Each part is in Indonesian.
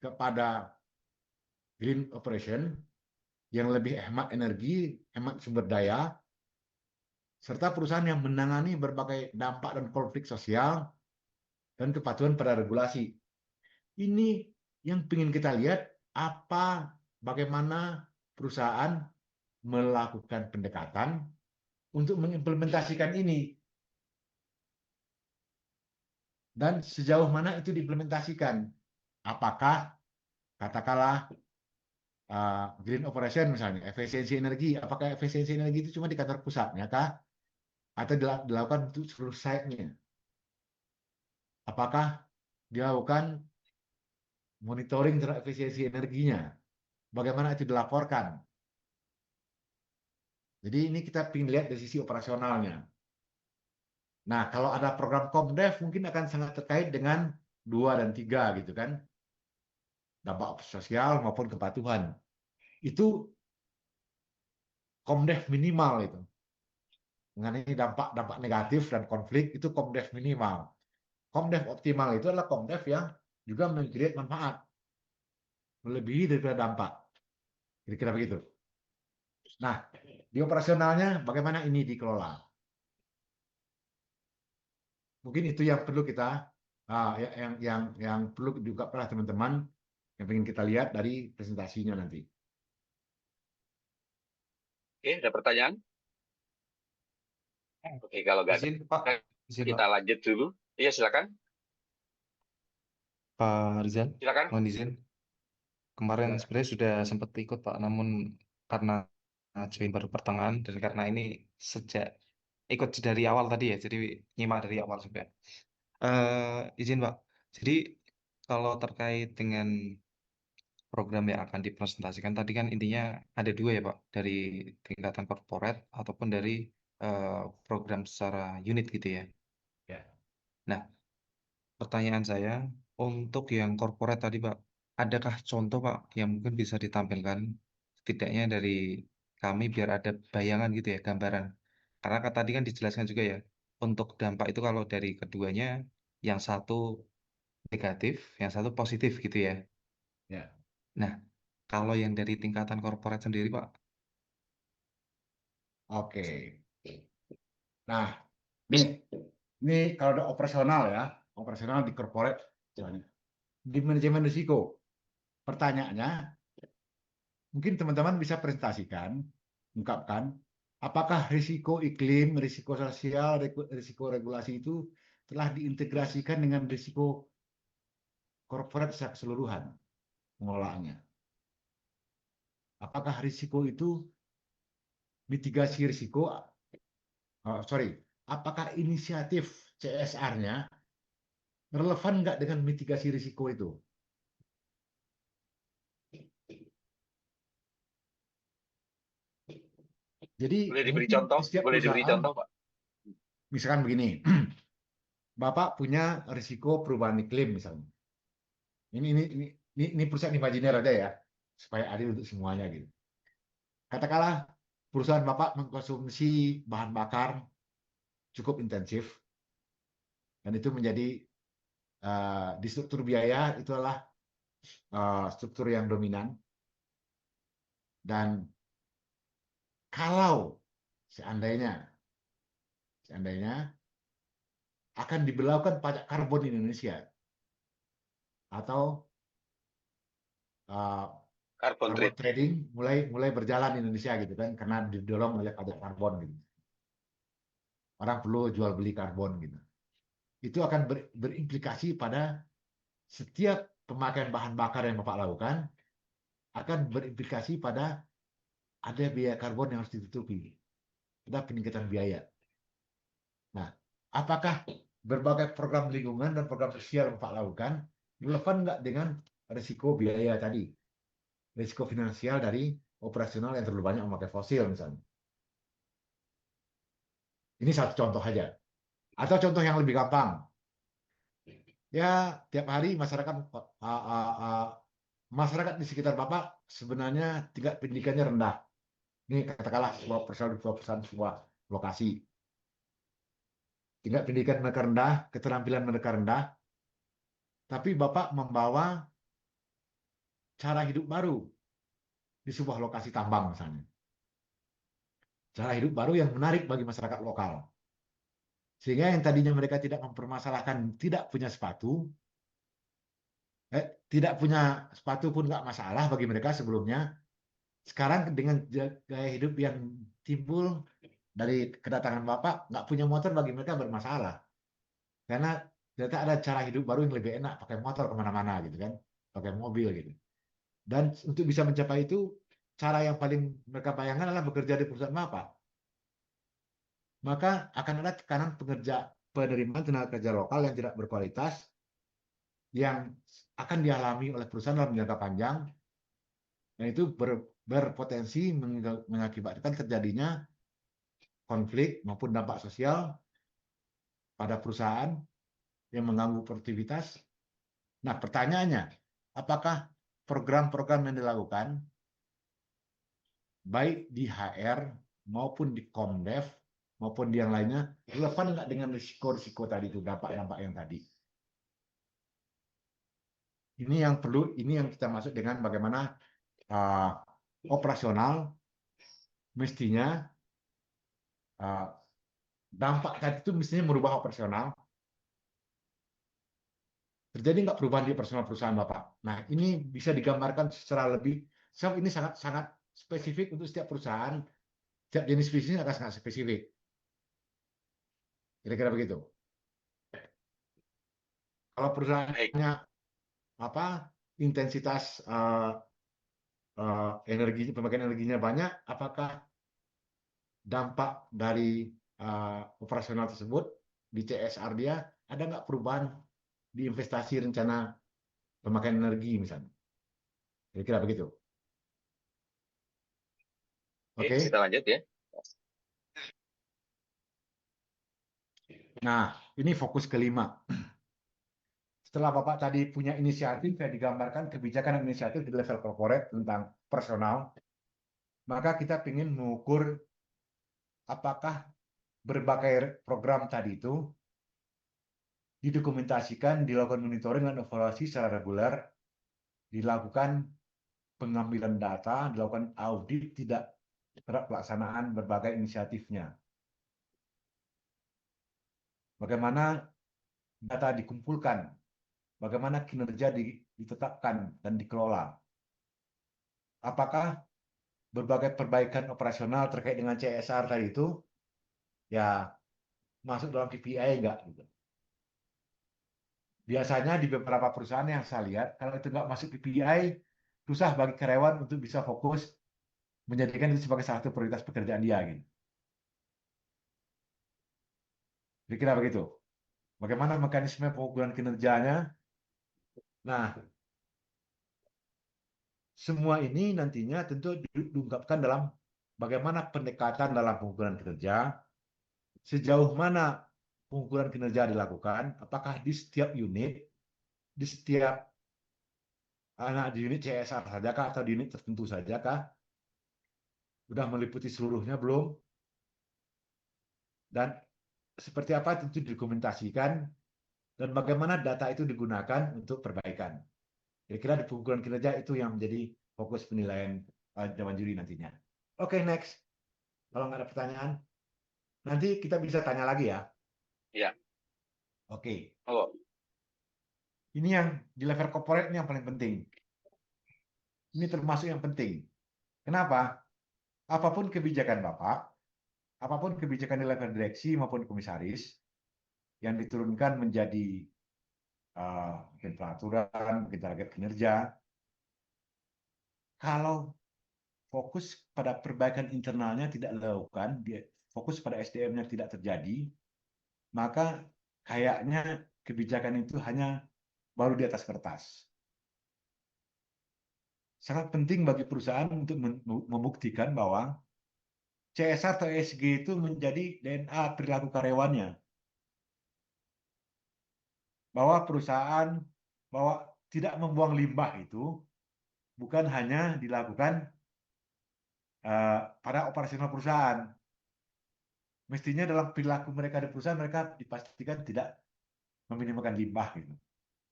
kepada green operation yang lebih hemat energi, hemat sumber daya, serta perusahaan yang menangani berbagai dampak dan konflik sosial dan kepatuhan pada regulasi. Ini yang ingin kita lihat, bagaimana perusahaan melakukan pendekatan untuk mengimplementasikan ini dan sejauh mana itu diimplementasikan. Apakah katakanlah green operation misalnya, efisiensi energi, apakah efisiensi energi itu cuma di kantor pusatnya kah? Atau dilakukan untuk seluruh site-nya? Apakah dilakukan monitoring terhadap efisiensi energinya? Bagaimana itu dilaporkan? Jadi ini kita ingin lihat dari sisi operasionalnya. Nah, kalau ada program Komdev mungkin akan sangat terkait dengan 2 dan 3 gitu kan. Dampak sosial maupun kepatuhan. Itu Komdev minimal itu. Mengenai dampak negatif dan konflik itu Komdev minimal. Komdev optimal itu adalah Komdev yang juga mengkreat manfaat melebihi daripada dampak. Kira-kira begitu. Nah, di operasionalnya bagaimana ini dikelola? Mungkin itu yang perlu kita yang perlu juga pernah teman-teman yang ingin kita lihat dari presentasinya nanti. Oke, ada pertanyaan? Oke, kalau nggak ada, Izin Pak, kita lanjut dulu. Iya, silakan. Pak Rizal, Silakan. mohon izin. Kemarin Ya. sebenarnya sudah sempat ikut Pak, namun karena join baru pertengahan dan karena ini sejak ikut dari awal tadi ya, jadi nyimak dari awal juga. Izin Pak, jadi kalau terkait dengan program yang akan dipresentasikan tadi kan intinya ada dua ya Pak, dari tingkatan corporate ataupun dari program secara unit gitu ya. Ya. Nah, pertanyaan saya, untuk yang corporate tadi Pak, adakah contoh Pak yang mungkin bisa ditampilkan setidaknya dari kami biar ada bayangan gitu ya, gambaran. Karena tadi kan dijelaskan juga ya, untuk dampak itu kalau dari keduanya, yang satu negatif, yang satu positif gitu ya. Ya. Nah, kalau yang dari tingkatan corporate sendiri Pak, Oke. Nah, ini kalau ada operasional ya, operasional di corporate, di manajemen risiko. Pertanyaannya, mungkin teman-teman bisa presentasikan, ungkapkan, apakah risiko iklim, risiko sosial, risiko regulasi itu telah diintegrasikan dengan risiko corporate secara keseluruhan pengelolaannya. Apakah risiko itu mitigasi risiko, apakah inisiatif CSR-nya relevan nggak dengan mitigasi risiko itu? Jadi Boleh diberi mungkin contoh? di setiap Boleh diberi perusahaan, contoh, Pak? misalkan begini, Bapak punya risiko perubahan iklim misalnya. Ini perusahaan imajiner aja ya, supaya adil untuk semuanya gitu. Katakanlah perusahaan Bapak mengkonsumsi bahan bakar cukup intensif, dan itu menjadi di struktur biaya itu adalah struktur yang dominan. Dan kalau seandainya akan diberlakukan pajak karbon di Indonesia atau uh, Carbon carbon trade. trading mulai berjalan di Indonesia gitu kan, karena didorong oleh pajak karbon gitu. Orang perlu jual beli karbon gitu. Itu akan berimplikasi pada setiap pemakaian bahan bakar yang Bapak lakukan, akan berimplikasi pada ada biaya karbon yang harus ditutupi. Ada peningkatan biaya. Nah, apakah berbagai program lingkungan dan program sosial yang Bapak lakukan relevan nggak dengan risiko biaya tadi? Risiko finansial dari operasional yang terlalu banyak memakai fosil misalnya. Ini satu contoh saja. Atau contoh yang lebih gampang. Ya, tiap hari masyarakat di sekitar Bapak sebenarnya tingkat pendidikannya rendah. Ini katakanlah sebuah lokasi. Tingkat pendidikan mereka rendah, keterampilan mereka rendah, tapi Bapak membawa cara hidup baru di sebuah lokasi tambang misalnya. Cara hidup baru yang menarik bagi masyarakat lokal. Sehingga yang tadinya mereka tidak mempermasalahkan tidak punya sepatu, tidak punya sepatu pun nggak masalah bagi mereka sebelumnya. Sekarang dengan gaya hidup yang timbul dari kedatangan Bapak, nggak punya motor bagi mereka bermasalah. Karena ternyata ada cara hidup baru yang lebih enak, pakai motor kemana-mana gitu kan, pakai mobil gitu. Dan untuk bisa mencapai itu, cara yang paling mereka bayangkan adalah bekerja di perusahaan Bapak. Maka akan ada tekanan penerimaan tenaga kerja lokal yang tidak berkualitas, yang akan dialami oleh perusahaan dalam jangka panjang, dan itu berpotensi mengakibatkan terjadinya konflik maupun dampak sosial pada perusahaan yang mengganggu produktivitas. Nah, pertanyaannya, apakah program-program yang dilakukan baik di HR maupun di Komdev maupun di yang lainnya relevan nggak dengan risiko-risiko tadi itu, dampak-dampak yang tadi? Ini yang kita masuk dengan bagaimana operasional mestinya dampak tadi itu mestinya merubah operasional. Terjadi nggak perubahan di personal perusahaan Bapak? Nah, ini bisa digambarkan secara lebih. Sebab ini sangat spesifik untuk setiap perusahaan, setiap jenis bisnis akan sangat spesifik. Kira-kira begitu. Kalau perusahaannya intensitas pemakaian energinya banyak, apakah dampak dari operasional tersebut di CSR dia ada nggak perubahan di investasi rencana pemakaian energi misalnya? Kira-kira begitu. Oke, Oke. kita lanjut ya. Nah, ini fokus kelima. Setelah Bapak tadi punya inisiatif, saya digambarkan kebijakan dan inisiatif di level corporate tentang personal, maka kita ingin mengukur apakah berbagai program tadi itu didokumentasikan, dilakukan monitoring dan evaluasi secara reguler, dilakukan pengambilan data, dilakukan audit tidak terhadap pelaksanaan berbagai inisiatifnya. Bagaimana data dikumpulkan, bagaimana kinerja ditetapkan dan dikelola. Apakah berbagai perbaikan operasional terkait dengan CSR tadi itu ya masuk dalam KPI enggak gitu. Biasanya di beberapa perusahaan yang saya lihat kalau itu enggak masuk KPI susah bagi karyawan untuk bisa fokus menjadikan itu sebagai salah satu prioritas pekerjaan dia gitu. Kira-kira begitu. Bagaimana mekanisme pengukuran kinerjanya? Nah, semua ini nantinya tentu diungkapkan dalam bagaimana pendekatan dalam pengukuran kinerja, sejauh mana pengukuran kinerja dilakukan, apakah di setiap unit, di setiap di unit CSR saja kah, atau di unit tertentu saja kah, sudah meliputi seluruhnya belum, dan seperti apa tentu didokumentasikan, dan bagaimana data itu digunakan untuk perbaikan. Kira-kira di pengukuran kinerja itu yang menjadi fokus penilaian dewan juri nantinya. Oke, next. Kalau nggak ada pertanyaan, nanti kita bisa tanya lagi ya. Ya. Oke. Oh, Ini yang di level corporate ini yang paling penting. Ini termasuk yang penting. Kenapa? Apapun kebijakan Bapak, apapun kebijakan di level direksi maupun komisaris yang diturunkan menjadi mungkin peraturan, mungkin target kinerja, kalau fokus pada perbaikan internalnya tidak dilakukan, fokus pada SDM-nya tidak terjadi, maka kayaknya kebijakan itu hanya baru di atas kertas. Sangat penting bagi perusahaan untuk membuktikan bahwa CSR atau ESG itu menjadi DNA perilaku karyawannya. Bahwa perusahaan tidak membuang limbah itu bukan hanya dilakukan pada operasional perusahaan. Mestinya dalam perilaku mereka di perusahaan mereka dipastikan tidak meminimalkan limbah gitu.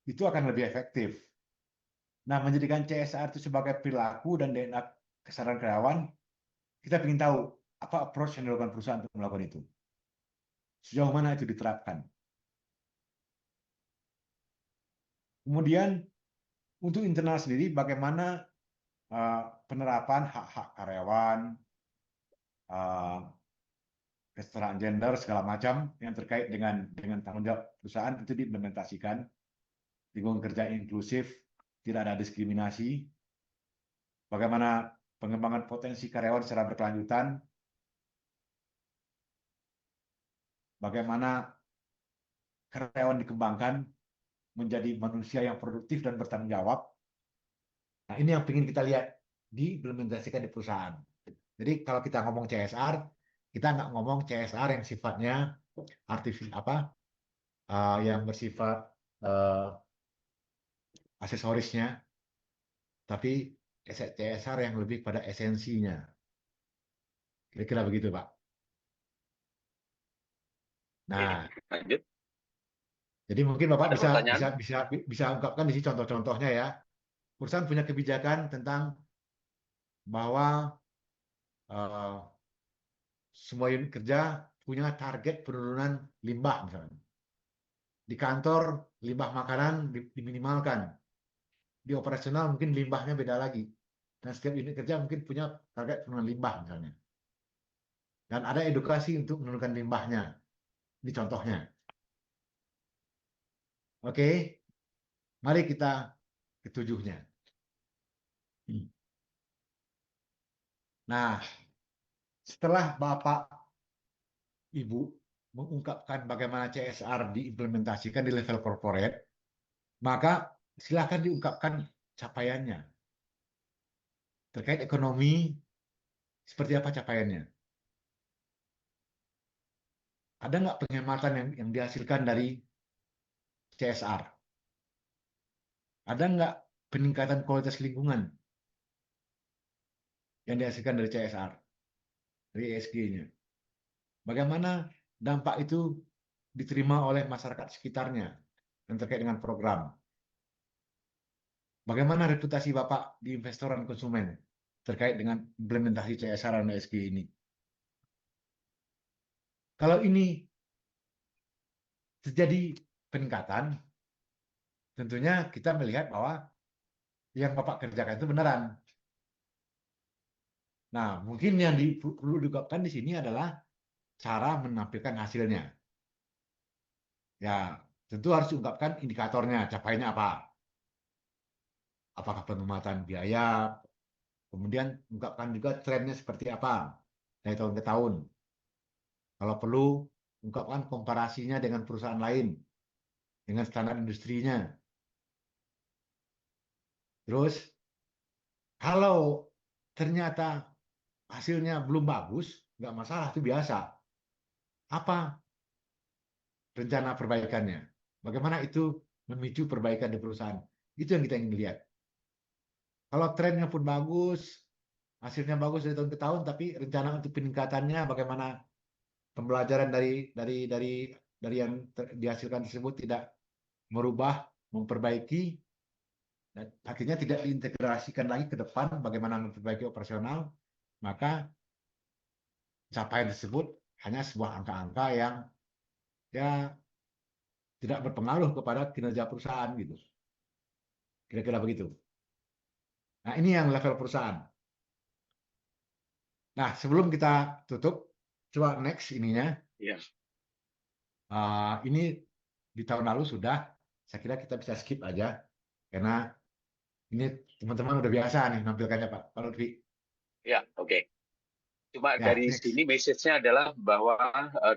Itu akan lebih efektif. Nah, menjadikan CSR itu sebagai perilaku dan DNA kesadaran karyawan, kita ingin tahu apa approach yang dilakukan perusahaan untuk melakukan itu. Sejauh mana itu diterapkan. Kemudian untuk internal sendiri, bagaimana penerapan hak-hak karyawan, kesetaraan gender segala macam yang terkait dengan tanggung jawab perusahaan itu diimplementasikan, lingkungan kerja inklusif, tidak ada diskriminasi, bagaimana pengembangan potensi karyawan secara berkelanjutan, bagaimana karyawan dikembangkan menjadi manusia yang produktif dan bertanggung jawab. Nah, ini yang ingin kita lihat diimplementasikan di perusahaan. Jadi kalau kita ngomong CSR, kita nggak ngomong CSR yang sifatnya yang bersifat aksesorisnya, tapi CSR yang lebih pada esensinya. Kira-kira begitu, Pak. Nah, Lanjut. jadi mungkin Bapak Ada bisa pertanyaan? ungkapkan di sini contoh-contohnya ya. Perusahaan punya kebijakan tentang bahwa semua unit kerja punya target penurunan limbah misalnya. Di kantor limbah makanan diminimalkan. Di operasional mungkin limbahnya beda lagi. Dan setiap unit kerja mungkin punya target penurunan limbah misalnya. Dan ada edukasi untuk menurunkan limbahnya. Ini contohnya. Oke, mari kita ketujuhnya. Nah, setelah Bapak Ibu mengungkapkan bagaimana CSR diimplementasikan di level corporate, maka silakan diungkapkan capaiannya. Terkait ekonomi, seperti apa capaiannya? Ada nggak penghematan yang dihasilkan dari CSR? Ada nggak peningkatan kualitas lingkungan yang dihasilkan dari CSR, dari ESG-nya? Bagaimana dampak itu diterima oleh masyarakat sekitarnya yang terkait dengan program? Bagaimana reputasi Bapak di investor dan konsumen terkait dengan implementasi CSR dan ESG ini? Kalau ini terjadi peningkatan, tentunya kita melihat bahwa yang Bapak kerjakan itu beneran. Nah, mungkin yang perlu diungkapkan di sini adalah cara menampilkan hasilnya. Ya, tentu harus diungkapkan indikatornya, capaiannya apa. Apakah penghematan biaya, kemudian ungkapkan juga trennya seperti apa dari tahun ke tahun. Kalau perlu, ungkapkan komparasinya dengan perusahaan lain, dengan standar industrinya. Terus, kalau ternyata hasilnya belum bagus, nggak masalah, itu biasa. Apa rencana perbaikannya? Bagaimana itu memicu perbaikan di perusahaan? Itu yang kita ingin lihat. Kalau trennya pun bagus, hasilnya bagus dari tahun ke tahun, tapi rencana untuk peningkatannya bagaimana pembelajaran dari yang dihasilkan tersebut tidak merubah, memperbaiki, dan akhirnya tidak diintegrasikan lagi ke depan bagaimana memperbaiki operasional, maka capaian tersebut hanya sebuah angka-angka yang ya tidak berpengaruh kepada kinerja perusahaan gitu. Kira-kira begitu. Nah, ini yang level perusahaan. Nah, sebelum kita tutup, coba next ininya. Ya. Ini di tahun lalu sudah, saya kira kita bisa skip aja, karena ini teman-teman udah biasa nih nampilkannya Pak Lutfi. Ya, oke. Cuma Ya, dari next. sini message-nya adalah bahwa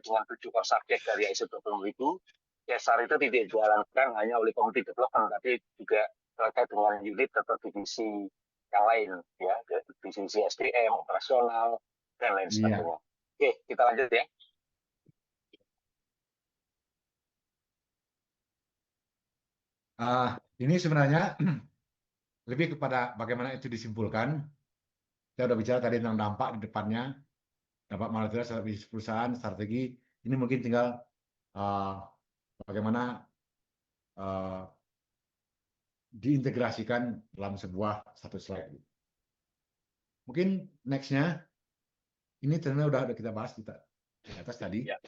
dengan 7 core subject dari ISO 20 itu, CSR itu tidak dijalankan hanya oleh komite development, tapi juga terkait dengan unit atau divisi yang lain, ya, divisi SDM, operasional, dan lain Iya. sebagainya. Oke, kita lanjut ya. Ini sebenarnya lebih kepada bagaimana itu disimpulkan. Saya udah bicara tadi tentang dampak di depannya, dampak material strategi perusahaan, strategi. Ini mungkin tinggal bagaimana diintegrasikan dalam sebuah satu slide. Mungkin next-nya, ini ternyata udah kita bahas di atas tadi. Ya.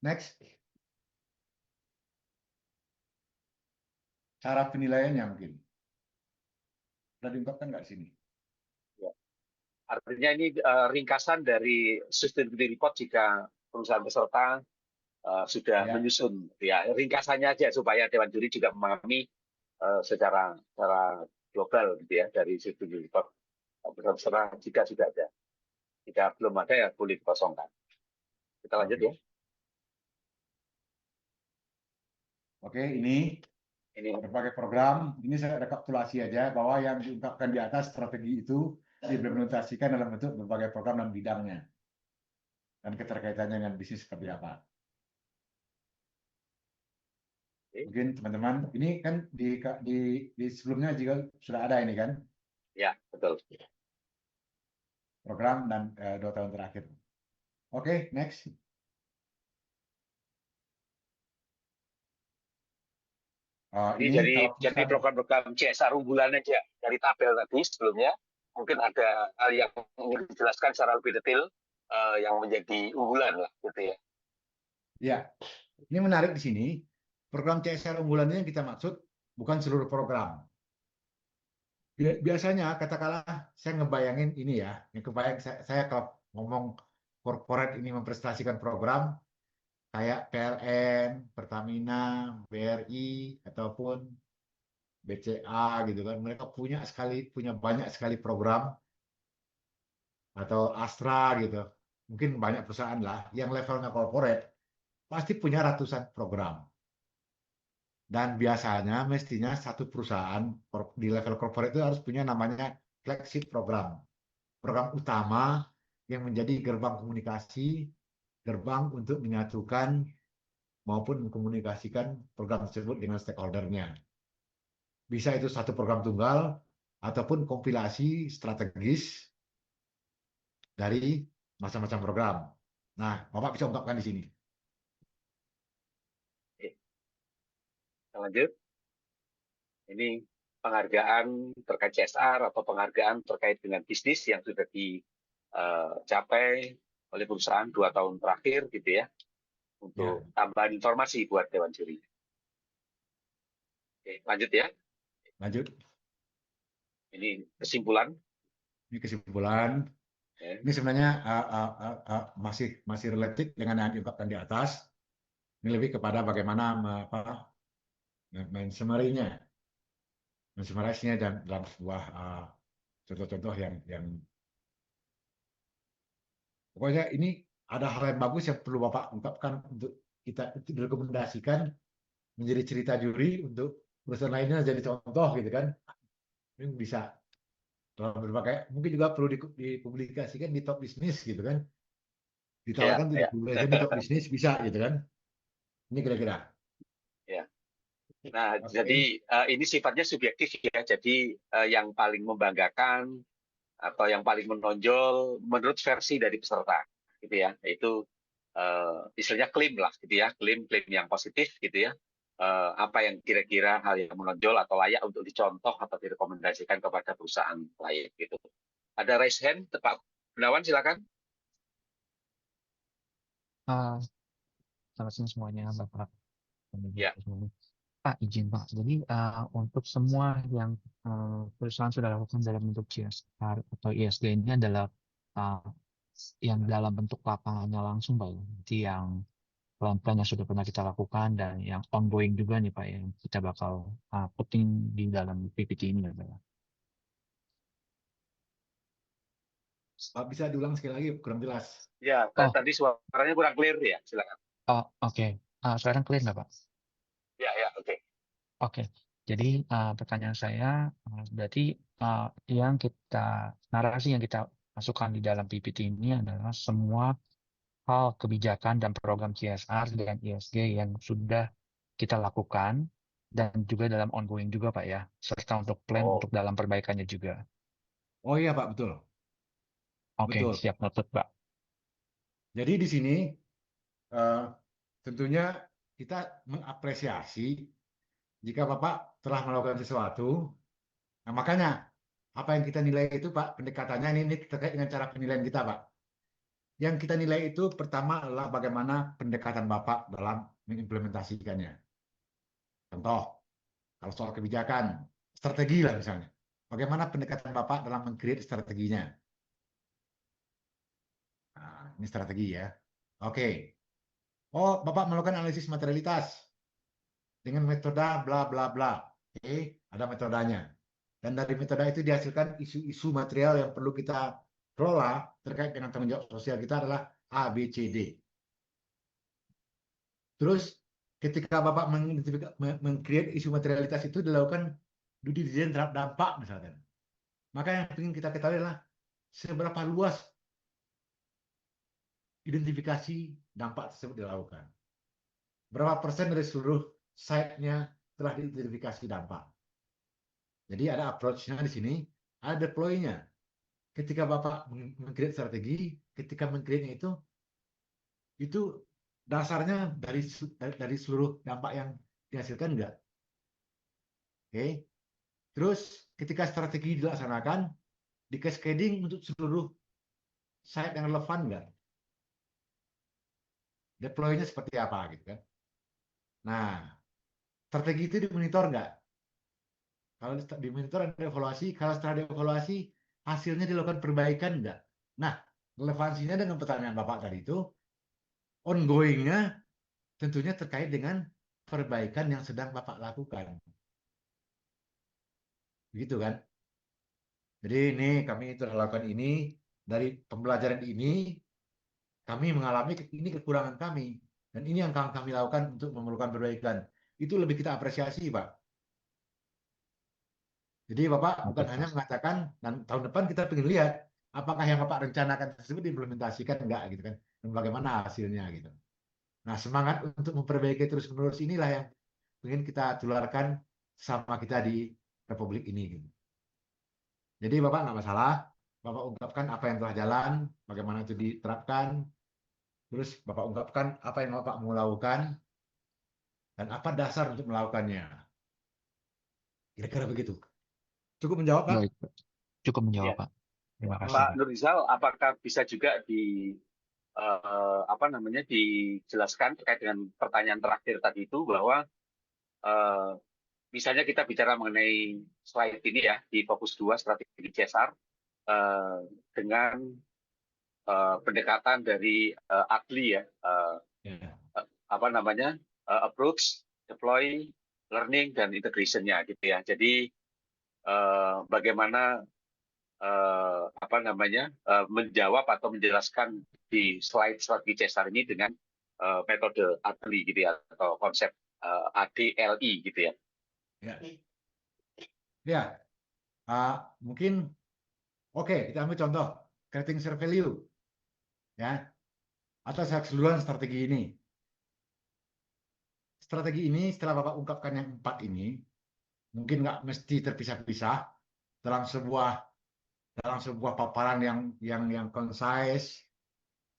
Next. Cara penilaiannya mungkin. Sudah diungkapkan nggak di sini? Artinya ini ringkasan dari sustainability report jika perusahaan peserta sudah menyusun. Ya, ringkasannya aja supaya Dewan Juri juga memahami secara global gitu ya dari sustainability report peserta jika sudah ada. Jika belum ada ya boleh dikosongkan. Kita lanjut ya. Oke, ini berbagai program. Ini saya rekapitulasi aja bahwa yang diungkapkan di atas strategi itu diimplementasikan dalam bentuk berbagai program dan bidangnya dan keterkaitannya dengan bisnis seperti apa. Mungkin teman-teman, ini kan di sebelumnya juga sudah ada ini kan? Ya, betul. Program dan 2 tahun terakhir. Oke, next. Ini jadi program-program CSR unggulan aja dari tabel tadi sebelumnya. Mungkin ada hal yang ingin dijelaskan secara lebih detail yang menjadi unggulan lah gitu ya. Ya, ini menarik di sini. Program CSR unggulan ini yang kita maksud bukan seluruh program. Biasanya katakanlah saya ngebayangin ini ya, yang kebayang saya kalau ngomong corporate ini mempresentasikan program kayak PLN, Pertamina, BRI ataupun BCA gitu kan, mereka punya banyak sekali program atau Astra gitu, mungkin banyak perusahaan lah yang levelnya corporate pasti punya ratusan program. Dan biasanya mestinya satu perusahaan di level corporate itu harus punya namanya flagship program. Program utama yang menjadi gerbang komunikasi, gerbang untuk menyatukan maupun mengkomunikasikan program tersebut dengan stakeholder-nya. Bisa itu satu program tunggal ataupun kompilasi strategis dari macam-macam program. Nah, Bapak bisa ungkapkan di sini. Kita lanjut. Ini penghargaan terkait CSR atau penghargaan terkait dengan bisnis yang sudah dicapai oleh perusahaan 2 tahun terakhir gitu ya. Untuk tambahan informasi buat Dewan Juri. Oke, lanjut ya. Lanjut. Ini kesimpulan. Ini kesimpulan. Ini sebenarnya masih related dengan yang diungkapkan di atas. Ini lebih kepada bagaimana mensummarize-nya dan dalam sebuah contoh-contoh yang pokoknya ini ada hal yang bagus yang perlu Bapak ungkapkan untuk kita direkomendasikan menjadi cerita juri untuk perusahaan lainnya jadi contoh gitu kan. Ini bisa dalam berbagai, mungkin juga perlu dipublikasikan di top bisnis gitu kan. Ditawarkan untuk dipublikasikan di top bisnis bisa gitu kan. Ini kira-kira. Ya. Nah, jadi ini sifatnya subjektif ya. Jadi yang paling membanggakan atau yang paling menonjol menurut versi dari peserta, gitu ya. Itu istilahnya klaim lah, gitu ya. Klaim yang positif, gitu ya. Apa yang kira-kira hal yang menonjol atau layak untuk dicontoh atau direkomendasikan kepada perusahaan lain, gitu. Ada raise hand, Pak Gunawan, silakan. Selamat siang semuanya, Bapak. Ya. Pak, izin Pak. Jadi untuk semua yang perusahaan sudah lakukan dalam bentuk CSR atau ESG ini adalah yang dalam bentuk lapangannya langsung Pak. Jadi yang plan-plan yang sudah pernah kita lakukan dan yang ongoing juga nih Pak, yang kita bakal putting di dalam PPT ini adalah. Pak, bisa diulang sekali lagi, kurang jelas. Ya, tadi suaranya kurang clear ya, silakan. Oh, oke. Sekarang clear nggak Pak? Ya, oke. Oke, jadi pertanyaan saya berarti narasi yang kita masukkan di dalam PPT ini adalah semua hal kebijakan dan program CSR dan ESG yang sudah kita lakukan dan juga dalam ongoing juga Pak ya, serta untuk plan untuk dalam perbaikannya juga. Oh iya Pak, betul. Oke, Betul. siap noted Pak. Jadi di sini tentunya kita mengapresiasi jika Bapak telah melakukan sesuatu, nah makanya apa yang kita nilai itu Pak, pendekatannya ini terkait dengan cara penilaian kita Pak. Yang kita nilai itu pertama adalah bagaimana pendekatan Bapak dalam mengimplementasikannya. Contoh, kalau soal kebijakan, strategi lah misalnya. Bagaimana pendekatan Bapak dalam meng-create strateginya? Nah, ini strategi ya. Oke. Oh, Bapak melakukan analisis materialitas dengan metode bla bla bla. Oke, ada metodenya. Dan dari metode itu dihasilkan isu-isu material yang perlu kita kelola terkait dengan tanggung jawab sosial kita adalah A, B, C, D. Terus ketika Bapak meng-create isu materialitas itu dilakukan due diligence terhadap dampak misalkan. Maka yang ingin kita ketahui adalah seberapa luas identifikasi dampak tersebut dilakukan. Berapa persen dari seluruh site-nya telah diidentifikasi dampak. Jadi ada approach-nya di sini, ada deploy-nya. Ketika Bapak meng-create strategi, ketika meng-create-nya itu dasarnya dari seluruh dampak yang dihasilkan enggak? Oke. Terus ketika strategi dilaksanakan, di cascading untuk seluruh site yang relevan enggak? Deploy-nya seperti apa gitu kan? Nah, strategi itu dimonitor enggak? Kalau dimonitor ada evaluasi, kalau setelah dievaluasi hasilnya dilakukan perbaikan enggak? Nah, relevansinya dengan pertanyaan Bapak tadi itu ongoing-nya tentunya terkait dengan perbaikan yang sedang Bapak lakukan. Begitu kan? Jadi ini kami telah lakukan ini, dari pembelajaran ini kami mengalami ini kekurangan kami dan ini yang kami lakukan untuk memerlukan perbaikan. Itu lebih kita apresiasi, Pak. Jadi Bapak bukan hanya mengatakan dan tahun depan kita ingin lihat apakah yang Bapak rencanakan tersebut diimplementasikan enggak gitu kan dan bagaimana hasilnya gitu. Nah, semangat untuk memperbaiki terus-menerus inilah yang ingin kita tularkan sama kita di Republik ini gitu. Jadi Bapak nggak masalah, Bapak ungkapkan apa yang telah jalan, bagaimana itu diterapkan, terus Bapak ungkapkan apa yang Bapak mau lakukan, dan apa dasar untuk melakukannya. Kira-kira begitu. Cukup menjawab, Pak? Baik, Pak. Cukup menjawab, Ya. Pak. Terima kasih, Pak Pak. Nurizal, apakah bisa juga dijelaskan terkait dengan pertanyaan terakhir tadi itu bahwa misalnya kita bicara mengenai slide ini ya di fokus 2 strategi CSR dengan pendekatan dari AGLI ya, approach, deploy, learning dan integration-nya gitu ya. Jadi bagaimana menjawab atau menjelaskan di slide strategi CSR ini dengan metode AGLI gitu ya atau konsep ADLI gitu ya. Ya, mungkin oke, kita ambil contoh creating share value ya atas keseluruhan strategi ini. Strategi ini setelah Bapak ungkapkan yang 4 ini mungkin nggak mesti terpisah-pisah dalam sebuah paparan yang concise,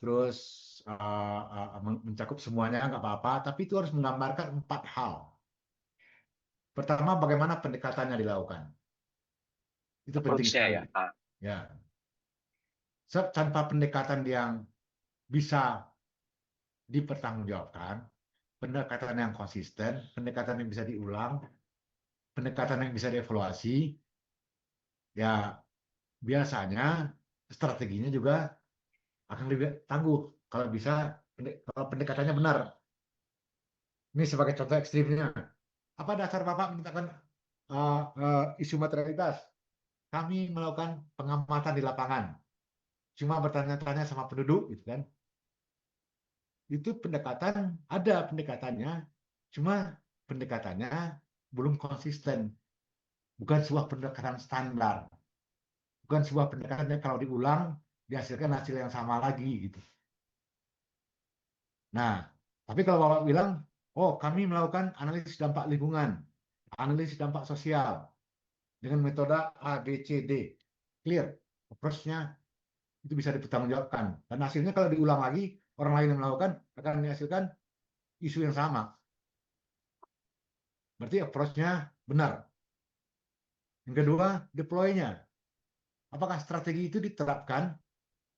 terus mencakup semuanya nggak apa-apa, tapi itu harus menggambarkan 4 hal. Pertama, bagaimana pendekatannya dilakukan. Itu penting sekali. Ya. Tanpa pendekatan yang bisa dipertanggungjawabkan, pendekatan yang konsisten, pendekatan yang bisa diulang, pendekatan yang bisa dievaluasi, ya biasanya strateginya juga akan lebih tangguh kalau bisa kalau pendekatannya benar. Ini sebagai contoh ekstrimnya. Apa dasar Bapak menetapkan isu materialitas? Kami melakukan pengamatan di lapangan. Cuma bertanya-tanya sama penduduk, gitu kan? Itu pendekatan, ada pendekatannya, cuma pendekatannya belum konsisten. Bukan sebuah pendekatan standar. Bukan sebuah pendekatan yang kalau diulang, dihasilkan hasil yang sama lagi, gitu. Nah, tapi kalau Bapak bilang, oh kami melakukan analisis dampak lingkungan, analisis dampak sosial, dengan metode A, B, C, D. Clear. Approach-nya itu bisa dipertanggungjawabkan. Dan hasilnya kalau diulang lagi, orang lain yang melakukan akan menghasilkan isu yang sama. Berarti approach-nya benar. Yang kedua, deploy-nya. Apakah strategi itu diterapkan,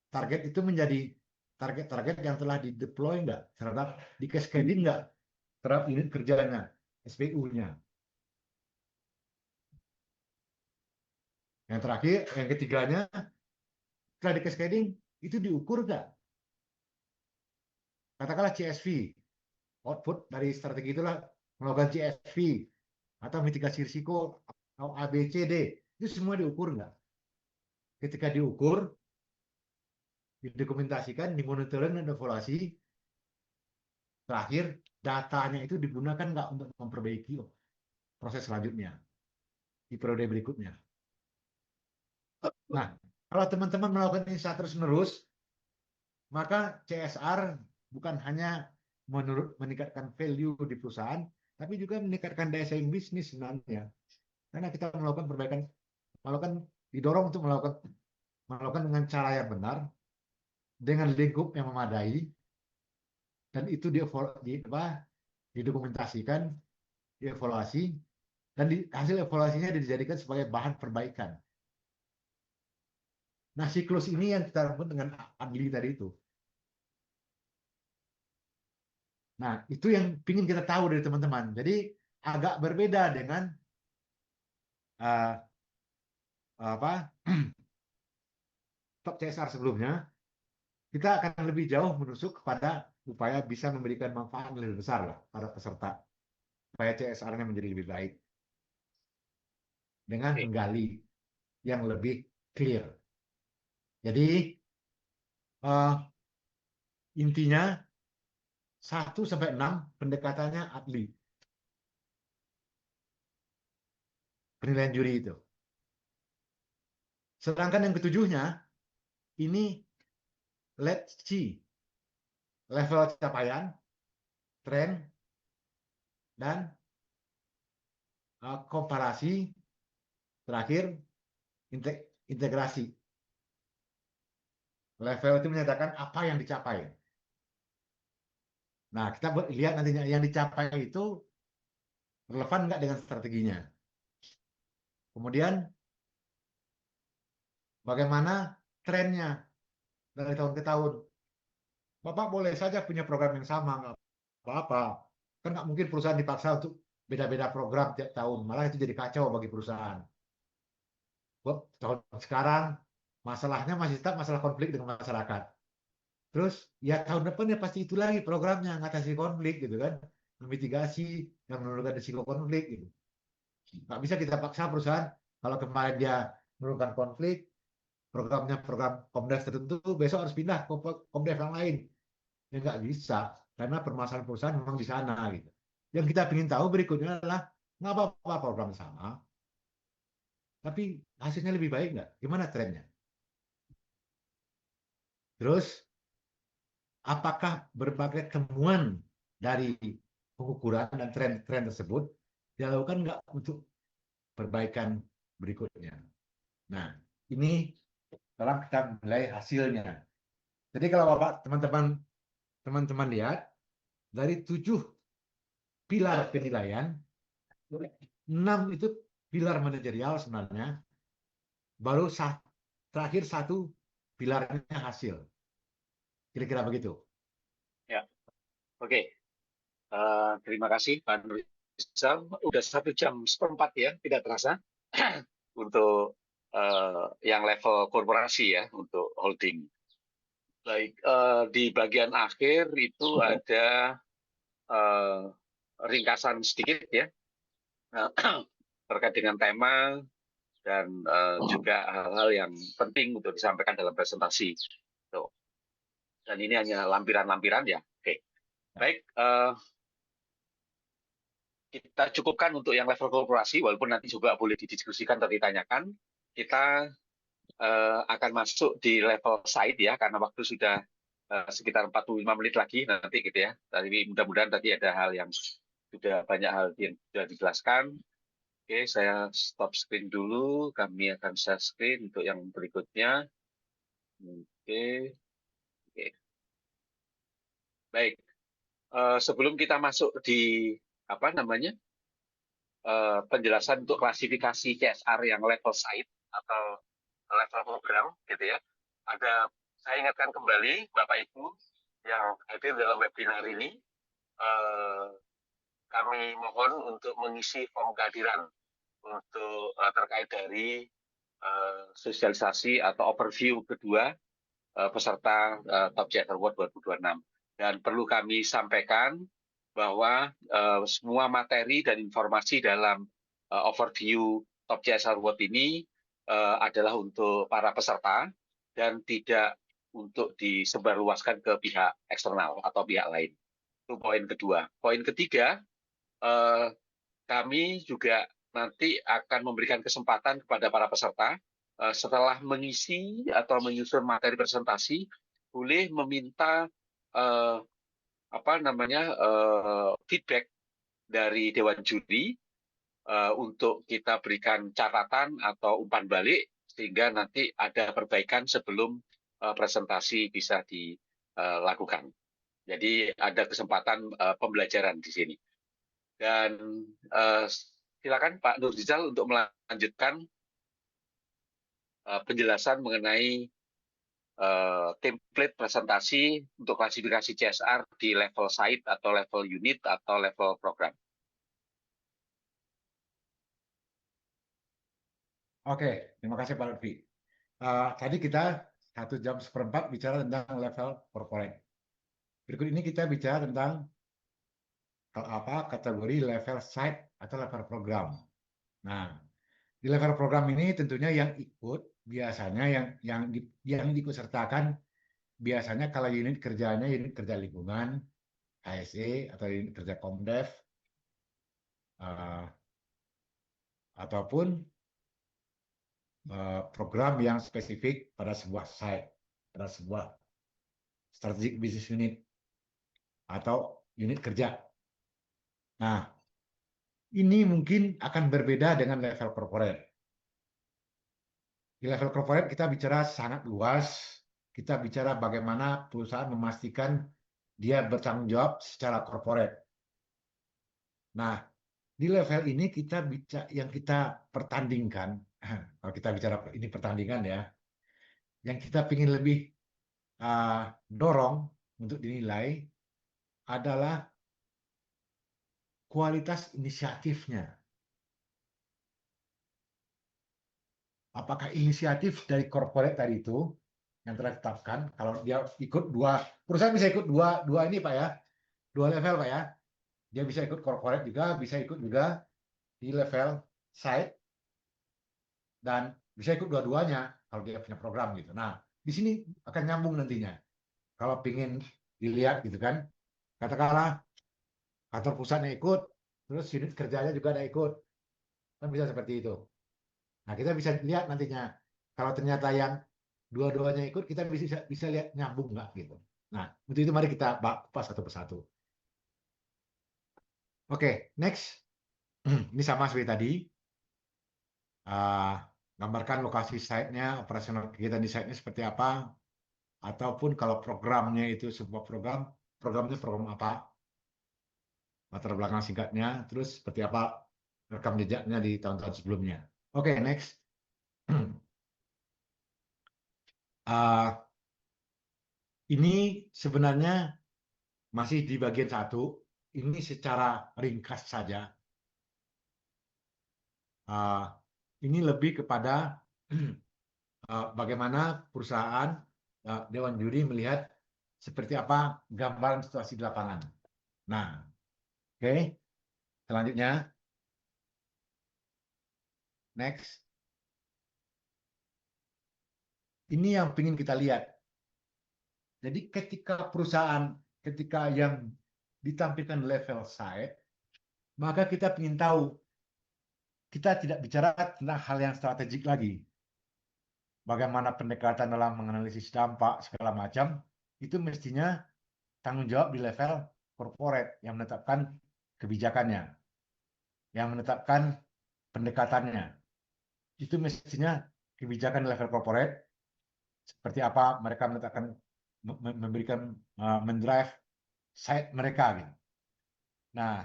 target itu menjadi target-target yang telah di-deploy enggak, terhadap di-cascading enggak terhadap unit kerjanya, SPU-nya. Yang terakhir, yang ketiganya, setelah di-cascading, itu diukur enggak? Katakanlah CSV, output dari strategi itulah melakukan CSV, atau mitigasi risiko, atau ABCD, itu semua diukur enggak? Ketika diukur, didokumentasikan, dimonitoring, dan evaluasi, terakhir, datanya itu digunakan nggak untuk memperbaiki proses selanjutnya, di periode berikutnya. Nah, kalau teman-teman melakukan ini secara terus-menerus, maka CSR bukan hanya meningkatkan value di perusahaan, tapi juga meningkatkan daya saing bisnis sebenarnya. Karena kita melakukan perbaikan, didorong untuk melakukan dengan cara yang benar, dengan lingkup yang memadai, dan itu didokumentasikan, dievaluasi, dan hasil evaluasinya dijadikan sebagai bahan perbaikan. Nah, siklus ini yang kita lakukan dengan Adli tadi itu. Nah, itu yang ingin kita tahu dari teman-teman. Jadi agak berbeda dengan top CSR sebelumnya. Kita akan lebih jauh menusuk kepada upaya bisa memberikan manfaat yang lebih besar lah pada peserta, supaya CSR-nya menjadi lebih baik dengan menggali yang lebih clear. Jadi intinya 1-6 pendekatannya Adli. Penilaian juri itu. Sedangkan yang ketujuhnya, ini let's see. Level capaian, tren, dan komparasi, terakhir integrasi. Level itu menyatakan apa yang dicapai. Nah, kita lihat nantinya yang dicapai itu relevan nggak dengan strateginya. Kemudian bagaimana trennya dari tahun ke tahun. Bapak boleh saja punya program yang sama, nggak apa-apa. Kan nggak mungkin perusahaan dipaksa untuk beda-beda program tiap tahun. Malah itu jadi kacau bagi perusahaan. Tahun sekarang masalahnya masih tetap masalah konflik dengan masyarakat. Terus ya tahun depan ya pasti itu lagi programnya, ngatasi konflik gitu kan. Mitigasi yang menurunkan risiko konflik gitu. Nggak bisa kita paksa perusahaan kalau kemarin dia menurunkan konflik, program Komdev tertentu, besok harus pindah ke Komdev yang lain. Ya nggak bisa, karena permasalahan perusahaan memang di sana gitu. Yang kita ingin tahu berikutnya adalah nggak apa-apa program sama, tapi hasilnya lebih baik nggak? Gimana trennya? Terus apakah berbagai temuan dari pengukuran dan tren-tren tersebut dilakukan nggak untuk perbaikan berikutnya? Nah, ini sekarang kita mulai hasilnya. Jadi kalau Bapak teman-teman lihat dari 7 pilar penilaian, 6 itu pilar manajerial sebenarnya, baru terakhir 1 pilarnya hasil. Kira-kira begitu. Ya, oke. Terima kasih Pak Rizal. Udah 1:04 ya, tidak terasa untuk yang level korporasi ya, untuk holding. Baik, di bagian akhir itu ada ringkasan sedikit ya terkait dengan tema dan juga hal-hal yang penting untuk disampaikan dalam presentasi. Tuh. Dan ini hanya lampiran-lampiran ya. Oke. Baik, kita cukupkan untuk yang level korporasi, walaupun nanti juga boleh didiskusikan atau ditanyakan. Kita akan masuk di level side ya, karena waktu sudah sekitar 45 menit lagi nanti gitu ya. Tapi mudah-mudahan tadi ada hal yang sudah banyak hal yang sudah dijelaskan. Oke, saya stop screen dulu. Kami akan share screen untuk yang berikutnya. Oke. Oke. Baik. Sebelum kita masuk di apa namanya penjelasan untuk klasifikasi CSR yang level site atau level program gitu ya. Saya ingatkan kembali Bapak Ibu yang hadir dalam webinar ini, kami mohon untuk mengisi form kehadiran untuk terkait dari sosialisasi atau overview kedua peserta Top CSR Award 2026. Dan perlu kami sampaikan bahwa semua materi dan informasi dalam overview Top CSR Award ini adalah untuk para peserta dan tidak untuk disebarluaskan ke pihak eksternal atau pihak lain. Itu poin kedua. Poin ketiga, kami juga nanti akan memberikan kesempatan kepada para peserta setelah mengisi atau menyusun materi presentasi, boleh meminta feedback dari Dewan Juri untuk kita berikan catatan atau umpan balik sehingga nanti ada perbaikan sebelum presentasi bisa dilakukan. Jadi ada kesempatan pembelajaran di sini. Dan silakan Pak Nurrizal untuk melanjutkan penjelasan mengenai template presentasi untuk klasifikasi CSR di level site atau level unit atau level program. Oke, terima kasih Pak Lutfi. Tadi kita 1 jam seperempat bicara tentang level corporate. Berikut ini kita bicara tentang kategori level site atau level program. Nah, di level program ini tentunya yang ikut biasanya yang diikutsertakan biasanya kalau unit kerjanya unit kerja lingkungan, HSE atau unit kerja Komdev, ataupun program yang spesifik pada sebuah site, pada sebuah strategic business unit atau unit kerja. Nah, ini mungkin akan berbeda dengan level corporate. Di level corporate kita bicara sangat luas, kita bicara bagaimana perusahaan memastikan dia bertanggung jawab secara corporate. Nah, di level ini kita bicara yang kita pertandingkan, kalau kita bicara ini pertandingan ya, yang kita ingin lebih dorong untuk dinilai adalah kualitas inisiatifnya. Apakah inisiatif dari corporate tadi itu yang telah ditetapkan, kalau dia ikut perusahaan bisa ikut dua ini Pak ya, 2 level Pak ya. Dia bisa ikut corporate juga, bisa ikut juga di level site, dan bisa ikut dua-duanya kalau dia punya program gitu. Nah, di sini akan nyambung nantinya. Kalau ingin dilihat gitu kan, katakanlah kantor pusatnya ikut, terus unit kerjanya juga ada ikut, kan bisa seperti itu. Nah, kita bisa lihat nantinya kalau ternyata yang dua-duanya ikut, kita bisa lihat nyambung nggak gitu. Nah, untuk itu mari kita bahas satu persatu. Oke, next. Ini sama seperti tadi. Gambarkan lokasi site-nya, operasional kegiatan di site-nya seperti apa, ataupun kalau programnya itu sebuah programnya program apa, latar belakang singkatnya, terus seperti apa rekam jejaknya di tahun-tahun sebelumnya. Oke, next. Ini sebenarnya masih di bagian 1. Ini secara ringkas saja. Ini lebih kepada bagaimana perusahaan Dewan Juri melihat seperti apa gambaran situasi di lapangan. Nah, oke. Selanjutnya, next. Ini yang ingin kita lihat. Jadi ketika yang ditampilkan level site, maka kita ingin tahu, kita tidak bicara tentang hal yang strategik lagi. Bagaimana pendekatan dalam menganalisis dampak segala macam, itu mestinya tanggung jawab di level corporate yang menetapkan kebijakannya, yang menetapkan pendekatannya. Itu mestinya kebijakan di level corporate, seperti apa mereka menetapkan, memberikan, mendrive site mereka gitu. Nah,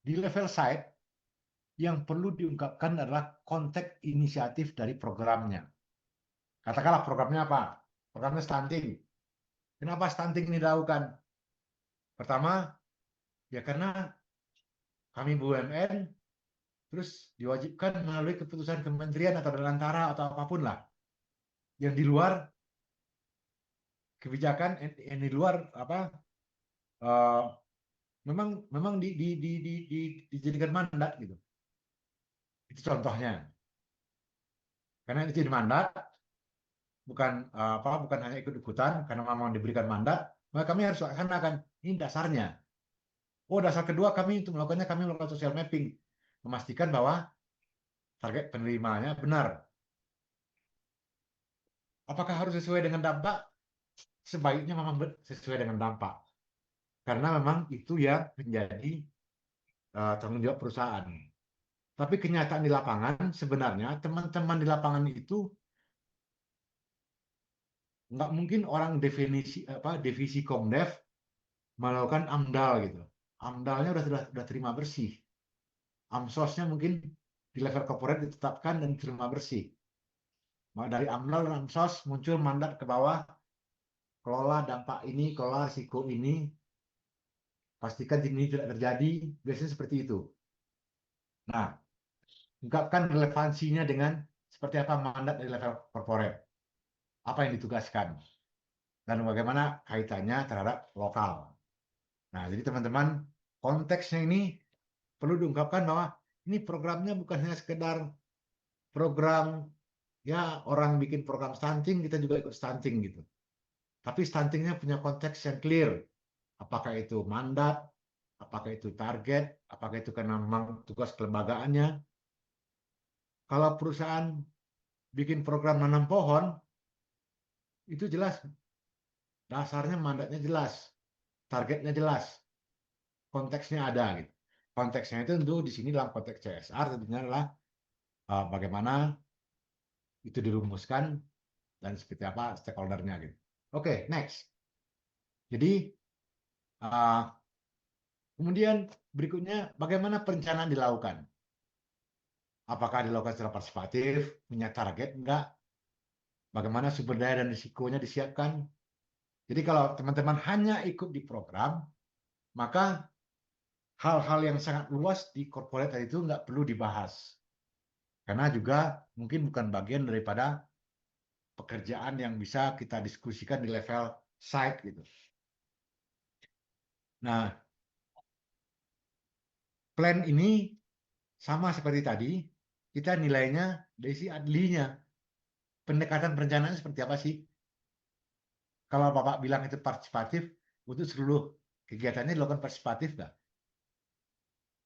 Di level site, yang perlu diungkapkan adalah konteks inisiatif dari programnya. Katakanlah programnya apa? Programnya stunting. Kenapa stunting ini dilakukan? Pertama, ya karena kami BUMN terus diwajibkan melalui keputusan kementerian atau Dirgantara atau apapun lah yang di luar kebijakan, yang di luar apa memang dijadikan mandat gitu. Itu contohnya. Karena itu jadi mandat, bukan bukan hanya ikut-ikutan karena memang diberikan mandat, maka kami harus laksanakan. Ini dasarnya. Oh, dasar kedua kami untuk melakukannya, kami melakukan social mapping, memastikan bahwa target penerimanya benar. Apakah harus sesuai dengan dampak? Sebaiknya memang sesuai dengan dampak. Karena memang itu yang menjadi tanggung jawab perusahaan. Tapi kenyataan di lapangan sebenarnya teman-teman di lapangan itu nggak mungkin orang divisi Komdev melakukan AMDAL gitu. AMDALnya sudah terima bersih. AMSOS-nya mungkin di level corporate ditetapkan dan terima bersih. Maka dari AMDAL dan AMSOS muncul mandat ke bawah, kelola dampak ini, kelola risiko ini, pastikan ini tidak terjadi, biasanya seperti itu. Nah, ungkapkan relevansinya dengan seperti apa mandat dari level corporate. Apa yang ditugaskan. Dan bagaimana kaitannya terhadap lokal. Nah, jadi teman-teman, konteksnya ini perlu diungkapkan bahwa ini programnya bukan hanya sekedar program, ya orang bikin program stunting, kita juga ikut stunting gitu. Tapi stuntingnya punya konteks yang clear. Apakah itu mandat, apakah itu target, apakah itu karena memang tugas kelembagaannya. Kalau perusahaan bikin program nanam pohon, itu jelas. Dasarnya mandatnya jelas, targetnya jelas, konteksnya ada gitu. Konteksnya itu tentu di sini dalam konteks CSR tentunya adalah bagaimana itu dirumuskan dan seperti apa stakeholder-nya gitu. Oke, next. Jadi kemudian berikutnya bagaimana perencanaan dilakukan? Apakah dilakukan secara partisipatif, punya target enggak? Bagaimana sumber daya dan risikonya disiapkan? Jadi kalau teman-teman hanya ikut di program, maka hal-hal yang sangat luas di corporate itu nggak perlu dibahas. Karena juga mungkin bukan bagian daripada pekerjaan yang bisa kita diskusikan di level site gitu. Nah, plan ini sama seperti tadi, kita nilainya dari si adlinya. Pendekatan perencanaan seperti apa sih? Kalau Bapak bilang itu partisipatif, untuk seluruh kegiatannya dilakukan partisipatif nggak?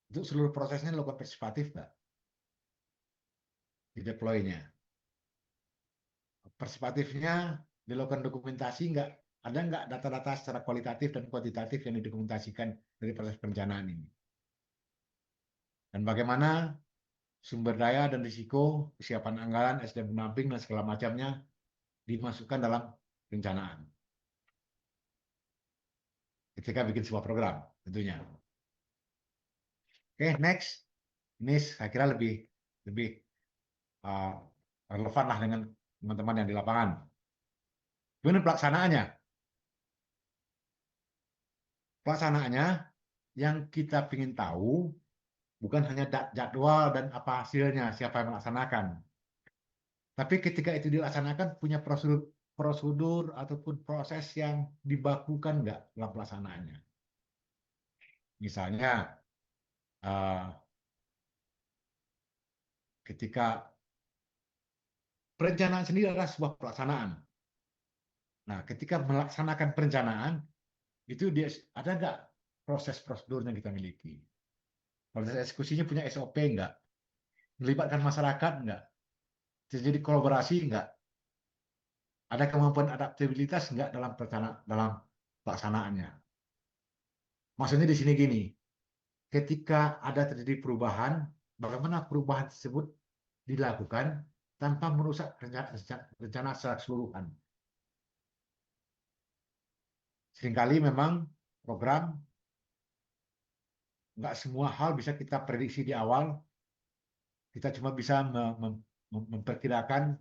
Untuk seluruh prosesnya dilakukan partisipatif nggak? Di deploy-nya. Partisipatifnya dilakukan dokumentasi nggak? Ada nggak data-data secara kualitatif dan kuantitatif yang didokumentasikan dari proses perencanaan ini? Dan bagaimana sumber daya dan risiko, kesiapan anggaran, SDM pendamping, dan segala macamnya dimasukkan dalam perencanaan. Ketika bikin sebuah program, tentunya. Oke, next. Ini saya kira lebih relevan lah dengan teman-teman yang di lapangan. Kemudian pelaksanaannya. Pelaksanaannya yang kita ingin tahu bukan hanya jadwal dan apa hasilnya, siapa yang melaksanakan. Tapi ketika itu dilaksanakan punya prosedur ataupun proses yang dibakukan nggak dalam pelaksanaannya. Misalnya ketika perencanaan sendiri adalah sebuah pelaksanaan. Nah, ketika melaksanakan perencanaan itu ada nggak proses prosedur yang kita miliki? Proses eksekusinya punya SOP nggak? Melibatkan masyarakat nggak? Terjadi kolaborasi nggak? Ada kemampuan adaptabilitas nggak dalam pelaksanaannya? Maksudnya di sini gini, ketika ada terjadi perubahan, bagaimana perubahan tersebut dilakukan tanpa merusak rencana secara keseluruhan. Seringkali memang program nggak semua hal bisa kita prediksi di awal. Kita cuma bisa memperkirakan,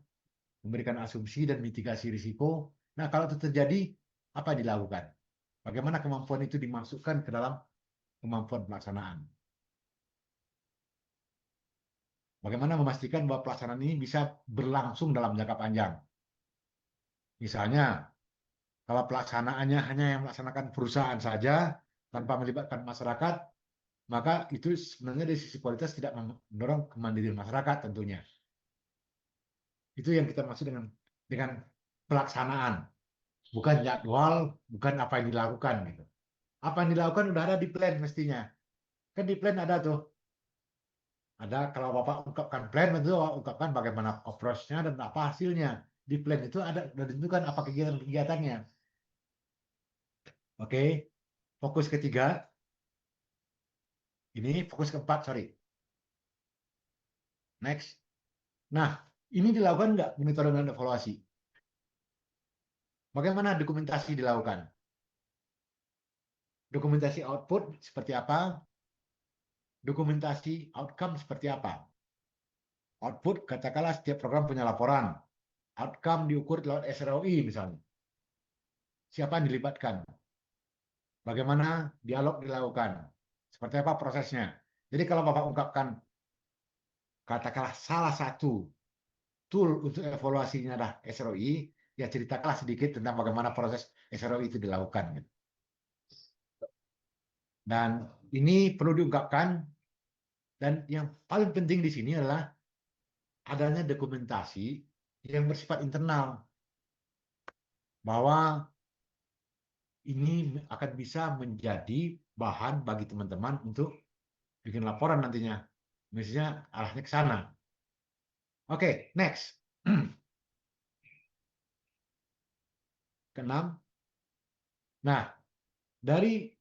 memberikan asumsi dan mitigasi risiko. Nah, kalau itu terjadi, apa yang dilakukan? Bagaimana kemampuan itu dimasukkan ke dalam kemampuan pelaksanaan? Bagaimana memastikan bahwa pelaksanaan ini bisa berlangsung dalam jangka panjang? Misalnya, kalau pelaksanaannya hanya yang melaksanakan perusahaan saja tanpa melibatkan masyarakat, maka itu sebenarnya dari sisi kualitas tidak mendorong kemandirian masyarakat tentunya. Itu yang kita maksud dengan pelaksanaan, bukan jadwal, bukan apa yang dilakukan gitu. Apa yang dilakukan udah ada di plan mestinya. Kan di plan ada tuh. Ada kalau Bapak ungkapkan plan, tentu Bapak ungkapkan bagaimana approach-nya dan apa hasilnya. Di plan itu ada sudah ditentukan apa kegiatan-kegiatannya. Oke. Fokus ketiga. Ini fokus keempat, sorry. Next. Nah, ini dilakukan nggak monitoring dan evaluasi? Bagaimana dokumentasi dilakukan? Dokumentasi output seperti apa? Dokumentasi outcome seperti apa? Output, katakanlah setiap program punya laporan. Outcome diukur lewat SROI misalnya. Siapa yang dilibatkan? Bagaimana dialog dilakukan? Seperti apa prosesnya? Jadi kalau Bapak ungkapkan, katakanlah salah satu tool untuk evaluasinya adalah SROI, ya ceritakanlah sedikit tentang bagaimana proses SROI itu dilakukan. Dan ini perlu diungkapkan, dan yang paling penting di sini adalah adanya dokumentasi yang bersifat internal, bahwa ini akan bisa menjadi bahan bagi teman-teman untuk bikin laporan nantinya. Misalnya arahnya ke sana. Oke, next. Keenam. Nah, dari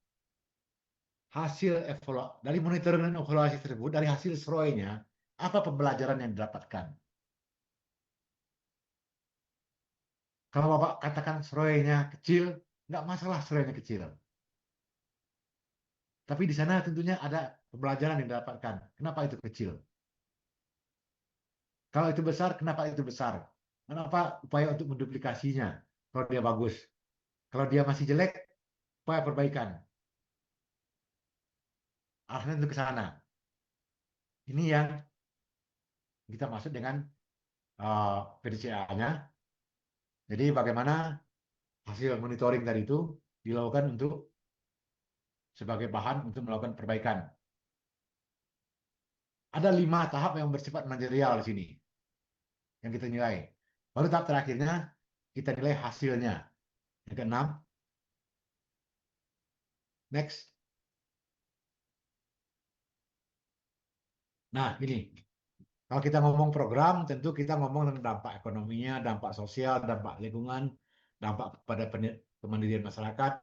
hasil evaluasi, dari monitoring dan evaluasi tersebut, dari hasil SROI-nya, apa pembelajaran yang didapatkan? Kalau Bapak katakan SROI-nya kecil, nggak masalah SROI-nya kecil. Tapi di sana tentunya ada pembelajaran yang didapatkan. Kenapa itu kecil? Kalau itu besar, kenapa itu besar? Kenapa upaya untuk menduplikasinya? Kalau dia bagus. Kalau dia masih jelek, upaya perbaikan. Arahnya untuk ke sana. Ini yang kita maksud dengan PDCA-nya. Jadi bagaimana hasil monitoring tadi itu dilakukan untuk sebagai bahan untuk melakukan perbaikan. Ada 5 tahap yang bersifat manajerial di sini yang kita nilai. Baru tahap terakhirnya kita nilai hasilnya. Yang keenam. Next. Nah, ini. Kalau kita ngomong program, tentu kita ngomong tentang dampak ekonominya, dampak sosial, dampak lingkungan, dampak pada kemandirian masyarakat.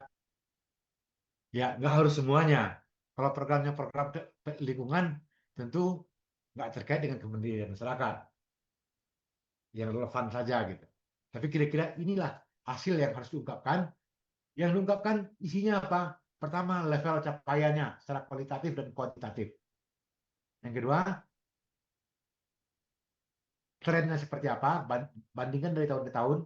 Ya, nggak harus semuanya. Kalau programnya program lingkungan, tentu nggak terkait dengan kemandirian masyarakat. Yang relevan saja gitu. Tapi kira-kira inilah hasil yang harus diungkapkan. Yang diungkapkan isinya apa? Pertama, level capaiannya secara kualitatif dan kuantitatif. Yang kedua, trennya seperti apa, bandingkan dari tahun ke tahun.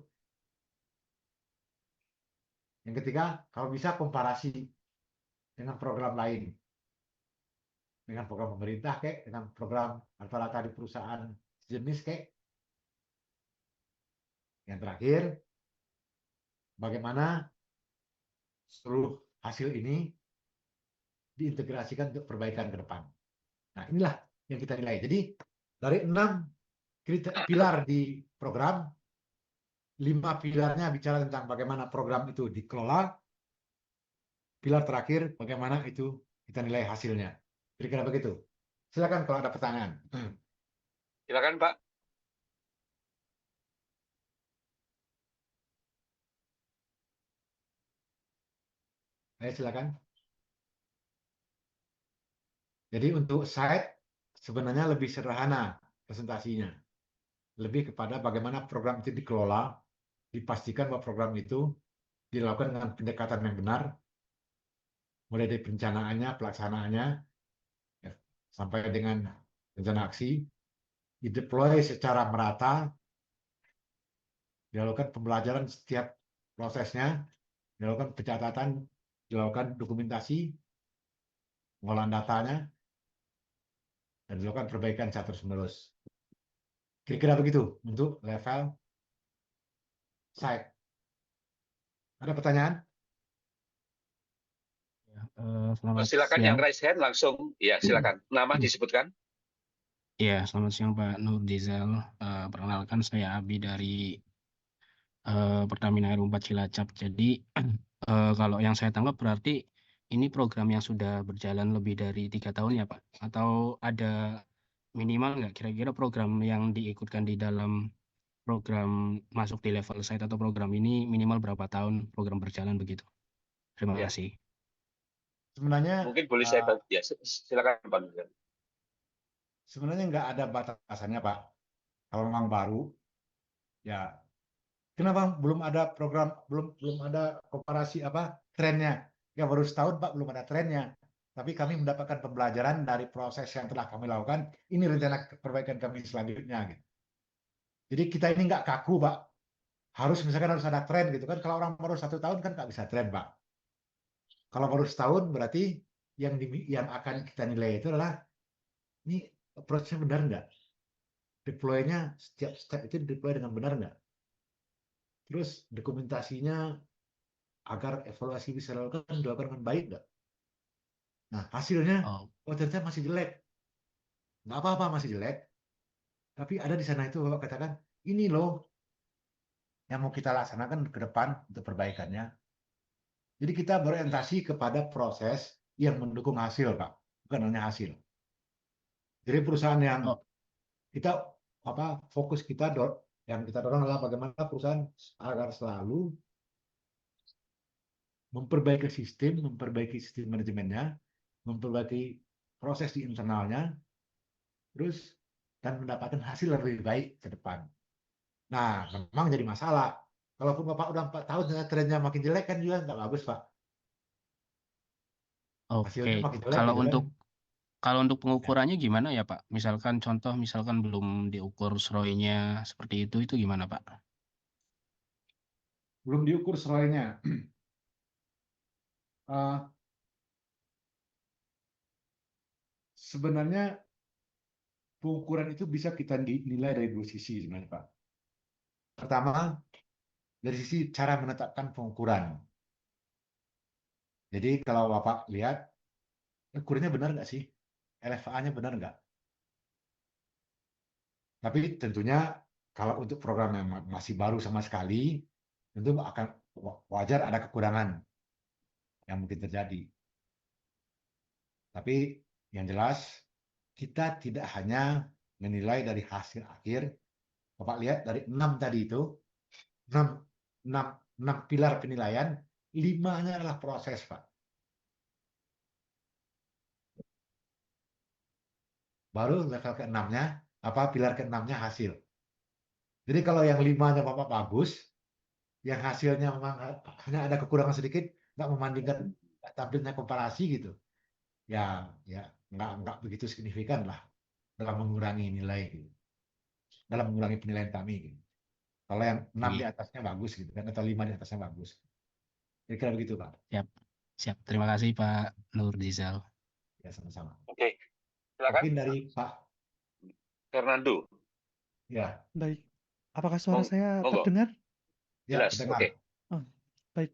Yang ketiga, kalau bisa komparasi dengan program lain. Dengan program pemerintah, kayak dengan program rata-rata di perusahaan sejenis, kayak. Yang terakhir, bagaimana seluruh hasil ini diintegrasikan untuk perbaikan ke depan. Nah, inilah yang kita nilai. Jadi, dari 6 pilar di program, 5 pilarnya bicara tentang bagaimana program itu dikelola. Pilar terakhir, bagaimana itu kita nilai hasilnya. Kira-kira begitu. Silakan kalau ada pertanyaan. Silakan Pak. Ayo silakan. Jadi untuk site sebenarnya lebih sederhana presentasinya. Lebih kepada bagaimana program itu dikelola, dipastikan bahwa program itu dilakukan dengan pendekatan yang benar, mulai dari perencanaannya, pelaksanaannya, sampai dengan rencana aksi, dideploy secara merata, dilakukan pembelajaran setiap prosesnya, dilakukan pencatatan, dilakukan dokumentasi, pengolahan datanya, dan dilakukan perbaikan secara terus-menerus. Kira-kira begitu untuk level site. Ada pertanyaan? Selamat Silakan yang siang. raise hand langsung. Ya, silakan. Nama disebutkan. Ya, selamat siang Pak Nurdizal. Perkenalkan saya Abi dari Pertamina Air 4 Cilacap. Jadi kalau yang saya tangkap berarti ini program yang sudah berjalan lebih dari 3 tahun ya Pak? Atau ada minimal nggak kira-kira program yang diikutkan di dalam program masuk di level site atau program ini minimal berapa tahun program berjalan begitu? Terima Ya. kasih. Sebenarnya Mungkin boleh saya bantu. Ya, silakan Pak Nurdizal. sebenarnya nggak ada batasannya, Pak. Kalau memang baru, ya kenapa belum ada program, belum ada komparasi trennya? Ya baru setahun Pak, belum ada trennya. Tapi kami mendapatkan pembelajaran dari proses yang telah kami lakukan. Ini rencana perbaikan kami selanjutnya. Gitu. Jadi kita ini nggak kaku, Pak. Misalkan harus ada tren gitu kan. Kalau orang baru 1 tahun kan nggak bisa tren, Pak. Kalau baru setahun berarti yang akan kita nilai itu adalah ini prosesnya benar nggak? Deploy-nya setiap step itu deploy dengan benar nggak? Terus dokumentasinya agar evaluasi bisa dilakukan dengan baik nggak? Nah hasilnya, ternyata masih jelek. Nggak apa-apa masih jelek, tapi ada di sana itu Bapak katakan, ini loh yang mau kita laksanakan ke depan untuk perbaikannya. Jadi kita berorientasi kepada proses yang mendukung hasil, Pak, bukan hanya hasil. Jadi perusahaan yang kita fokus kita yang kita dorong adalah bagaimana perusahaan agar selalu memperbaiki sistem manajemennya, memperbaiki proses di internalnya, terus dan mendapatkan hasil lebih baik ke depan. Nah, memang jadi masalah. Kalaupun Bapak udah 4 tahun trennya makin jelek kan juga nggak bagus, Pak. Hasilnya Oke, makin jelek kalau gitu kan. untuk pengukurannya gimana ya Pak? Misalkan belum diukur SROI-nya seperti itu gimana Pak? Belum diukur SROI-nya. Sebenarnya pengukuran itu bisa kita nilai dari 2 sisi sebenarnya, Pak. Pertama, dari sisi cara menetapkan pengukuran. Jadi kalau Bapak lihat, ukurnya benar nggak sih? LFA-nya benar nggak? Tapi tentunya kalau untuk program yang masih baru sama sekali, tentu akan wajar ada kekurangan yang mungkin terjadi. Tapi yang jelas, kita tidak hanya menilai dari hasil akhir. Bapak lihat dari 6 tadi itu, 6 pilar penilaian, 5-nya adalah proses, Pak. Baru level ke-6-nya, pilar ke-6-nya hasil. Jadi kalau yang 5-nya Bapak bagus, yang hasilnya memang hanya ada kekurangan sedikit, nggak membandingkan tampilnya komparasi gitu, ya nggak begitu signifikan lah dalam mengurangi nilai gitu, dalam mengurangi penilaian kami gitu. Kalau yang 6 di atasnya bagus gitu kan, atau 5 di atasnya bagus, kira-kira begitu Pak. Siap. Terima kasih Pak Nurdizal. Ya sama-sama. Oke, silakan. Mungkin dari Pak Fernando. Ya. Baik, apakah suara saya Monggo. terdengar? Ya, Jelas. terdengar. Oke. Baik,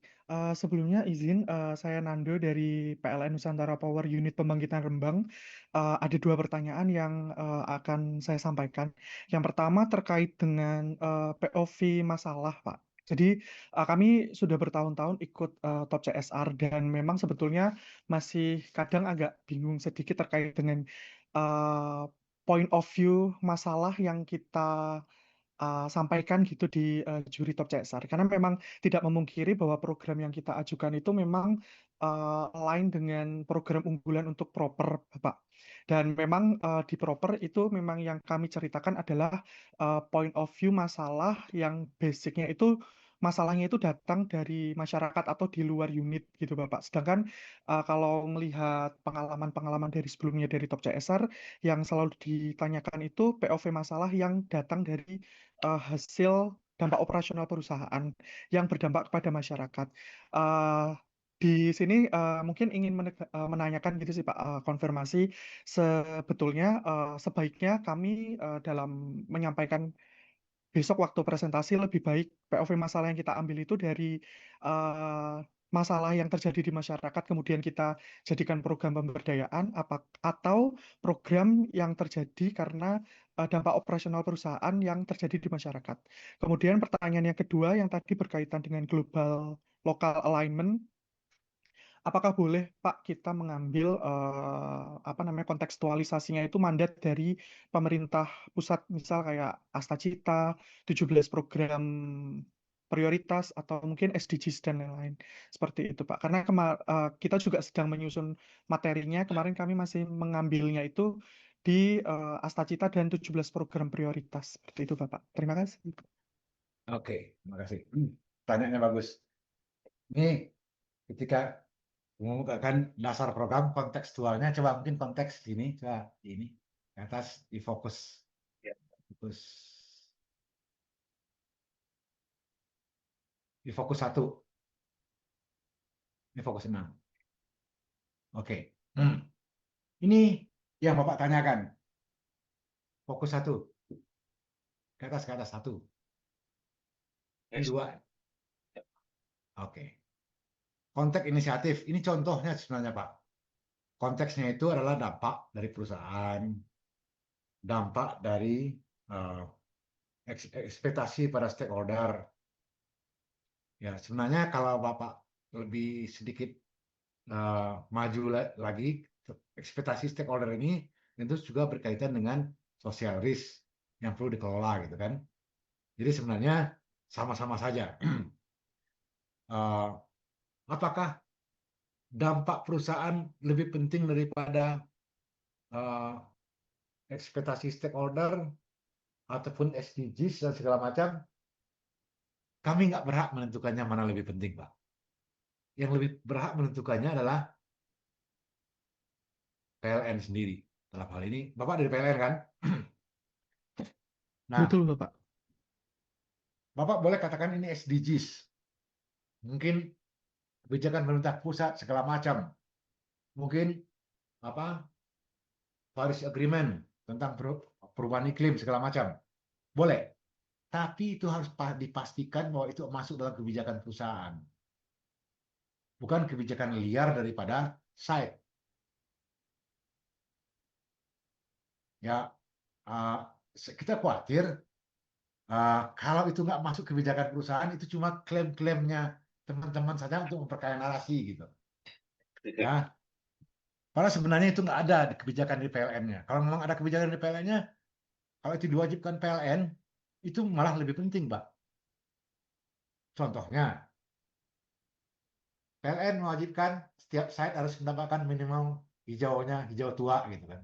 sebelumnya izin saya Nando dari PLN Nusantara Power Unit Pembangkitan Rembang. Ada 2 pertanyaan yang akan saya sampaikan. Yang pertama terkait dengan POV masalah, Pak. Jadi kami sudah bertahun-tahun ikut Top CSR dan memang sebetulnya masih kadang agak bingung sedikit terkait dengan point of view masalah yang kita sampaikan gitu di juri Top CSR. Karena memang tidak memungkiri bahwa program yang kita ajukan itu memang lain dengan program unggulan untuk proper, Bapak. Dan memang di proper itu memang yang kami ceritakan adalah point of view masalah yang basicnya itu masalahnya itu datang dari masyarakat atau di luar unit gitu Bapak. Sedangkan kalau melihat pengalaman-pengalaman dari sebelumnya dari Top CSR yang selalu ditanyakan itu POV masalah yang datang dari hasil dampak operasional perusahaan yang berdampak kepada masyarakat. Eh, di sini mungkin ingin menanyakan gitu sih Pak, konfirmasi sebetulnya sebaiknya kami dalam menyampaikan besok waktu presentasi lebih baik POV masalah yang kita ambil itu dari masalah yang terjadi di masyarakat, kemudian kita jadikan program pemberdayaan, atau program yang terjadi karena dampak operasional perusahaan yang terjadi di masyarakat. Kemudian pertanyaan yang kedua yang tadi berkaitan dengan global local alignment, apakah boleh Pak kita mengambil kontekstualisasinya itu mandat dari pemerintah pusat, misal kayak Astacita, 17 program prioritas atau mungkin SDGs dan lain-lain seperti itu Pak. Karena kita juga sedang menyusun materinya, kemarin kami masih mengambilnya itu di Astacita dan 17 program prioritas seperti itu Bapak. Terima kasih. Oke, terima kasih. Tanyanya bagus. Ini ketika mengungkapkan dasar program kontekstualnya, coba mungkin konteks ini, coba ini di atas di fokus, Ya. di fokus 1, ini fokus 6. Oke, ini yang Bapak tanyakan, fokus 1, ke atas 1, ini 2. Oke, konteks inisiatif, ini contohnya sebenarnya Pak. Konteksnya itu adalah dampak dari perusahaan, dampak dari ekspektasi pada stakeholder. Ya, sebenarnya kalau Bapak lebih sedikit maju lagi, ekspektasi stakeholder ini tentu juga berkaitan dengan social risk yang perlu dikelola gitu kan. Jadi sebenarnya sama-sama saja. Apakah dampak perusahaan lebih penting daripada ekspektasi stakeholder ataupun SDGs dan segala macam? Kami nggak berhak menentukannya mana lebih penting, Pak. Yang lebih berhak menentukannya adalah PLN sendiri. Dalam hal ini, Bapak dari PLN kan? Nah, Betul Bapak. Bapak boleh katakan ini SDGs. Mungkin kebijakan pemerintah pusat segala macam. Mungkin Paris Agreement tentang perubahan iklim segala macam. Boleh. Tapi itu harus dipastikan bahwa itu masuk dalam kebijakan perusahaan. Bukan kebijakan liar daripada site. Ya, kita khawatir kalau itu nggak masuk kebijakan perusahaan, itu cuma klaim-klaimnya teman-teman saja untuk memperkaya narasi gitu. Ya, padahal sebenarnya itu nggak ada di kebijakan di PLN-nya. Kalau memang ada kebijakan di PLN-nya, kalau itu diwajibkan PLN, itu malah lebih penting, Pak. Contohnya, PLN mewajibkan setiap site harus mendapatkan minimal hijaunya, hijau tua gitu kan.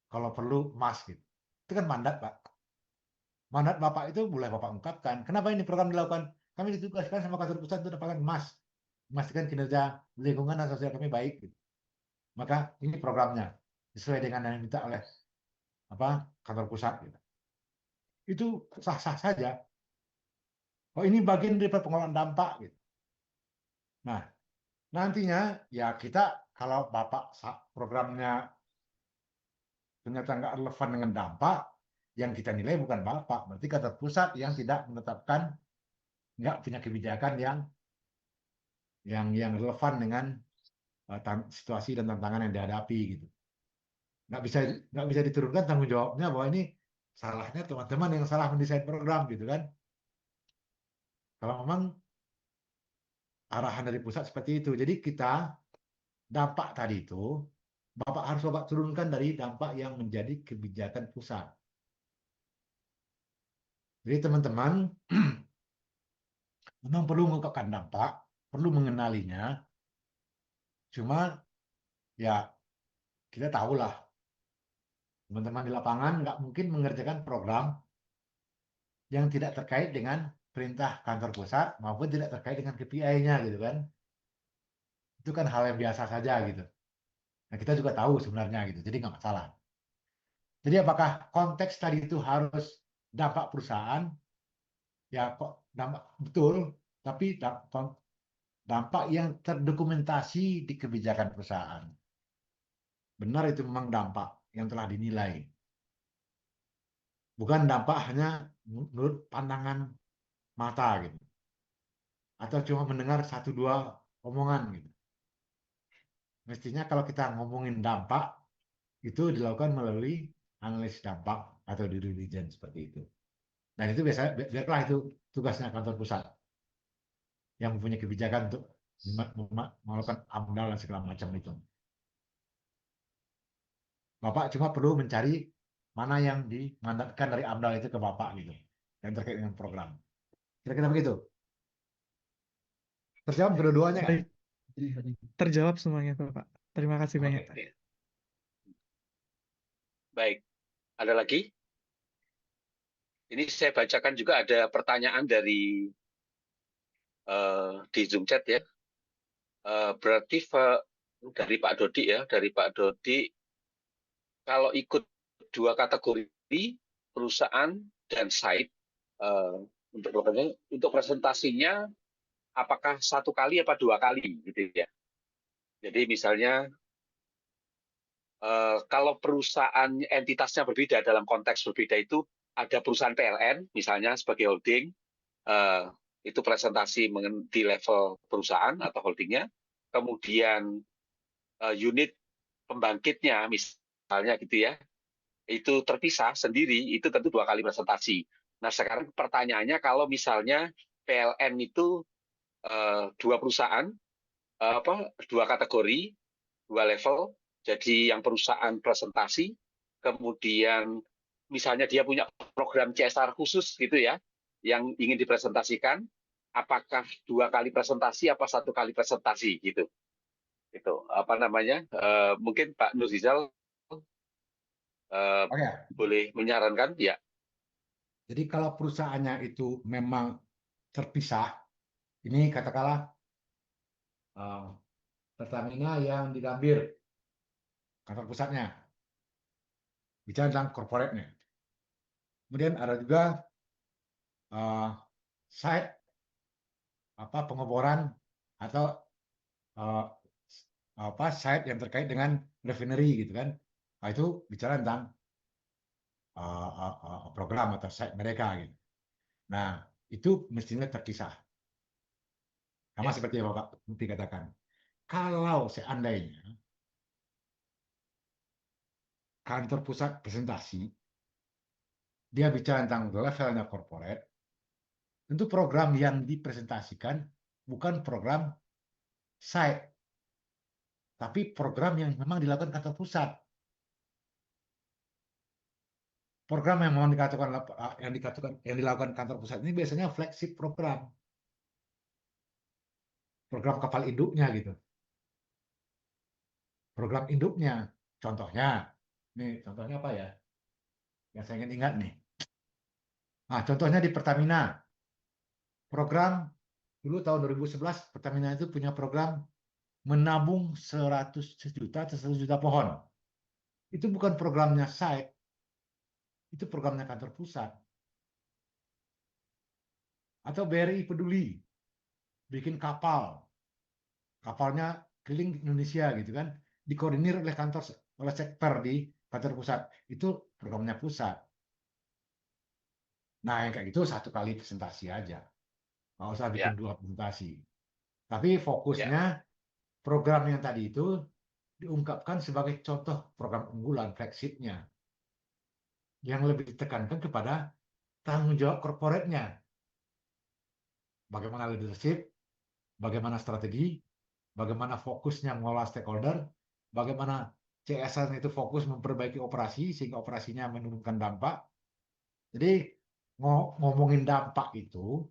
Kalau perlu emas gitu. Itu kan mandat, Pak. Mandat Bapak itu boleh Bapak ungkapkan. Kenapa ini program dilakukan? Kami ditugaskan sama kantor pusat untuk dapatkan emas. Memastikan kinerja lingkungan dan sosial kami baik. Gitu. Maka ini programnya. Sesuai dengan yang diminta oleh kantor pusat. Gitu. Itu sah-sah saja. Oh ini bagian dari pengelolaan dampak. Gitu. Nah, nantinya ya kita kalau Bapak programnya ternyata nggak relevan dengan dampak, yang kita nilai bukan Bapak. Berarti kantor pusat yang tidak menetapkan, nggak punya kebijakan yang relevan dengan situasi dan tantangan yang dihadapi gitu. Nggak bisa diturunkan tanggung jawabnya bahwa ini salahnya teman-teman yang salah mendesain program gitu kan. Kalau memang arahan dari pusat seperti itu. Jadi kita dampak tadi itu Bapak harus Bapak turunkan dari dampak yang menjadi kebijakan pusat. Jadi teman-teman memang perlu mengungkapkan dampak, perlu mengenalinya. Cuma ya kita tahulah teman-teman di lapangan nggak mungkin mengerjakan program yang tidak terkait dengan perintah kantor pusat maupun tidak terkait dengan KPI-nya gitu kan. Itu kan hal yang biasa saja gitu. Nah, kita juga tahu sebenarnya gitu, jadi nggak masalah. Jadi apakah konteks tadi itu harus dampak perusahaan? Ya kok dampak betul, tapi dampak yang terdokumentasi di kebijakan perusahaan. Benar itu memang dampak yang telah dinilai. Bukan dampak hanya menurut pandangan mata gitu. Atau cuma mendengar satu dua omongan gitu. Mestinya kalau kita ngomongin dampak, itu dilakukan melalui analisis dampak atau due diligence seperti itu. Dan itu biasanya biarlah itu tugasnya kantor pusat yang mempunyai kebijakan untuk melakukan AMDAL dan segala macam itu. Bapak cuma perlu mencari mana yang dimandatkan dari AMDAL itu ke Bapak gitu, yang terkait dengan program. Kira-kira begitu. Terjawab kedua-duanya kan? Baik, terjawab semuanya Bapak. Terima kasih Oke. banyak. Oke. Baik, ada lagi? Ini saya bacakan juga ada pertanyaan dari di Zoom chat ya. Berarti dari Pak Dodi ya, dari Pak Dodi, kalau ikut dua kategori perusahaan dan site untuk presentasinya, apakah satu kali apa dua kali gitu ya? Jadi misalnya kalau perusahaan entitasnya berbeda dalam konteks berbeda itu ada perusahaan PLN misalnya sebagai holding, itu presentasi di level perusahaan atau holdingnya, kemudian unit pembangkitnya misalnya gitu ya, itu terpisah sendiri, itu tentu dua kali presentasi. Nah sekarang pertanyaannya kalau misalnya PLN itu dua perusahaan, dua kategori, dua level, jadi yang perusahaan presentasi, kemudian misalnya dia punya program CSR khusus gitu ya, yang ingin dipresentasikan, apakah dua kali presentasi apa satu kali presentasi gitu? Itu apa namanya? Mungkin Pak Nuzizal Oke. boleh menyarankan ya. Jadi kalau perusahaannya itu memang terpisah, ini katakanlah Pertamina yang di Gambir, kantor pusatnya, bicara tentang corporate-nya. Kemudian ada juga site pengeboran atau site yang terkait dengan refinery gitu kan. Nah, itu bicara tentang program atau site mereka gitu. Nah, itu mestinya terpisah. Sama seperti yang Bapak Bukti katakan. Kalau seandainya kantor pusat presentasi, dia bicara tentang levelnya corporate, tentu program yang dipresentasikan bukan program site, tapi program yang memang dilakukan kantor pusat. Program yang memang yang dilakukan kantor pusat ini biasanya flagship program kapal induknya gitu. Program induknya, contohnya, nih contohnya apa ya? Yang saya ingin ingat nih. Nah, contohnya di Pertamina, program dulu tahun 2011 Pertamina itu punya program menabung 100 juta atau 100 juta pohon. Itu bukan programnya site, itu programnya kantor pusat. Atau BRI Peduli, bikin kapalnya keliling Indonesia gitu kan, dikoordinir oleh sektor di kantor pusat. Itu programnya pusat. Nah, yang kayak gitu satu kali presentasi aja. Nggak usah bikin dua presentasi. Tapi fokusnya program yang tadi itu diungkapkan sebagai contoh program unggulan flagshipnya yang lebih ditekankan kepada tanggung jawab korporatnya. Bagaimana leadership, bagaimana strategi, bagaimana fokusnya mengelola stakeholder, bagaimana CSR itu fokus memperbaiki operasi sehingga operasinya menurunkan dampak. Jadi ngomongin dampak itu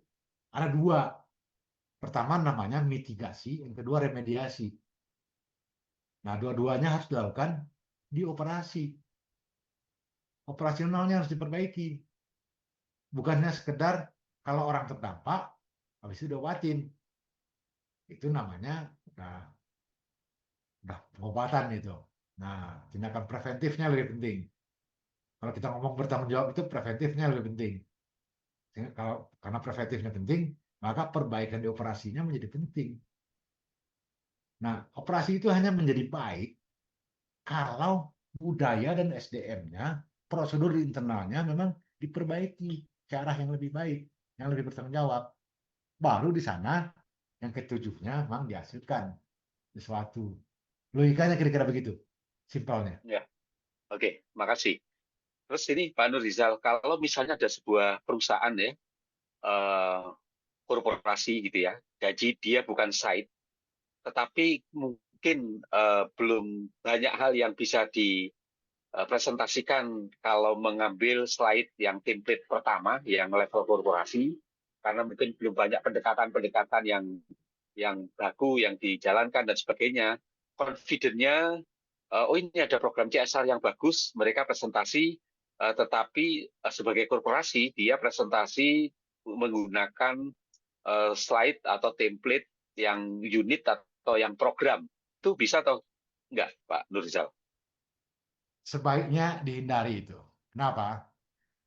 ada dua. Pertama namanya mitigasi, yang kedua remediasi. Nah, dua-duanya harus dilakukan di operasi. Operasionalnya harus diperbaiki. Bukannya sekedar Kalau orang terdampak, habis itu diobatin. Itu namanya udah pengobatan itu. Nah, tindakan preventifnya lebih penting. Kalau kita ngomong bertanggung jawab itu preventifnya lebih penting. Karena preventifnya penting, maka perbaikan di operasinya menjadi penting. Nah, operasi itu hanya menjadi baik kalau budaya dan SDM-nya, prosedur di internalnya memang diperbaiki ke arah yang lebih baik, yang lebih bertanggung jawab. Baru di sana yang ketujuhnya memang dihasilkan sesuatu. Logikanya kira-kira begitu, simpelnya. Ya, oke, makasih. Terus ini Pak Nur Rizal, kalau misalnya ada sebuah perusahaan ya, korporasi gitu ya, jadi dia bukan site, tetapi mungkin belum banyak hal yang bisa dipresentasikan kalau mengambil slide yang template pertama, yang level korporasi, karena mungkin belum banyak pendekatan-pendekatan yang baku, yang dijalankan dan sebagainya. Confident-nya, oh ini ada program CSR yang bagus, mereka presentasi, tetapi sebagai korporasi, dia presentasi menggunakan slide atau template yang unit atau yang program. Itu bisa atau enggak, Pak Nurizal? Sebaiknya dihindari itu. Kenapa?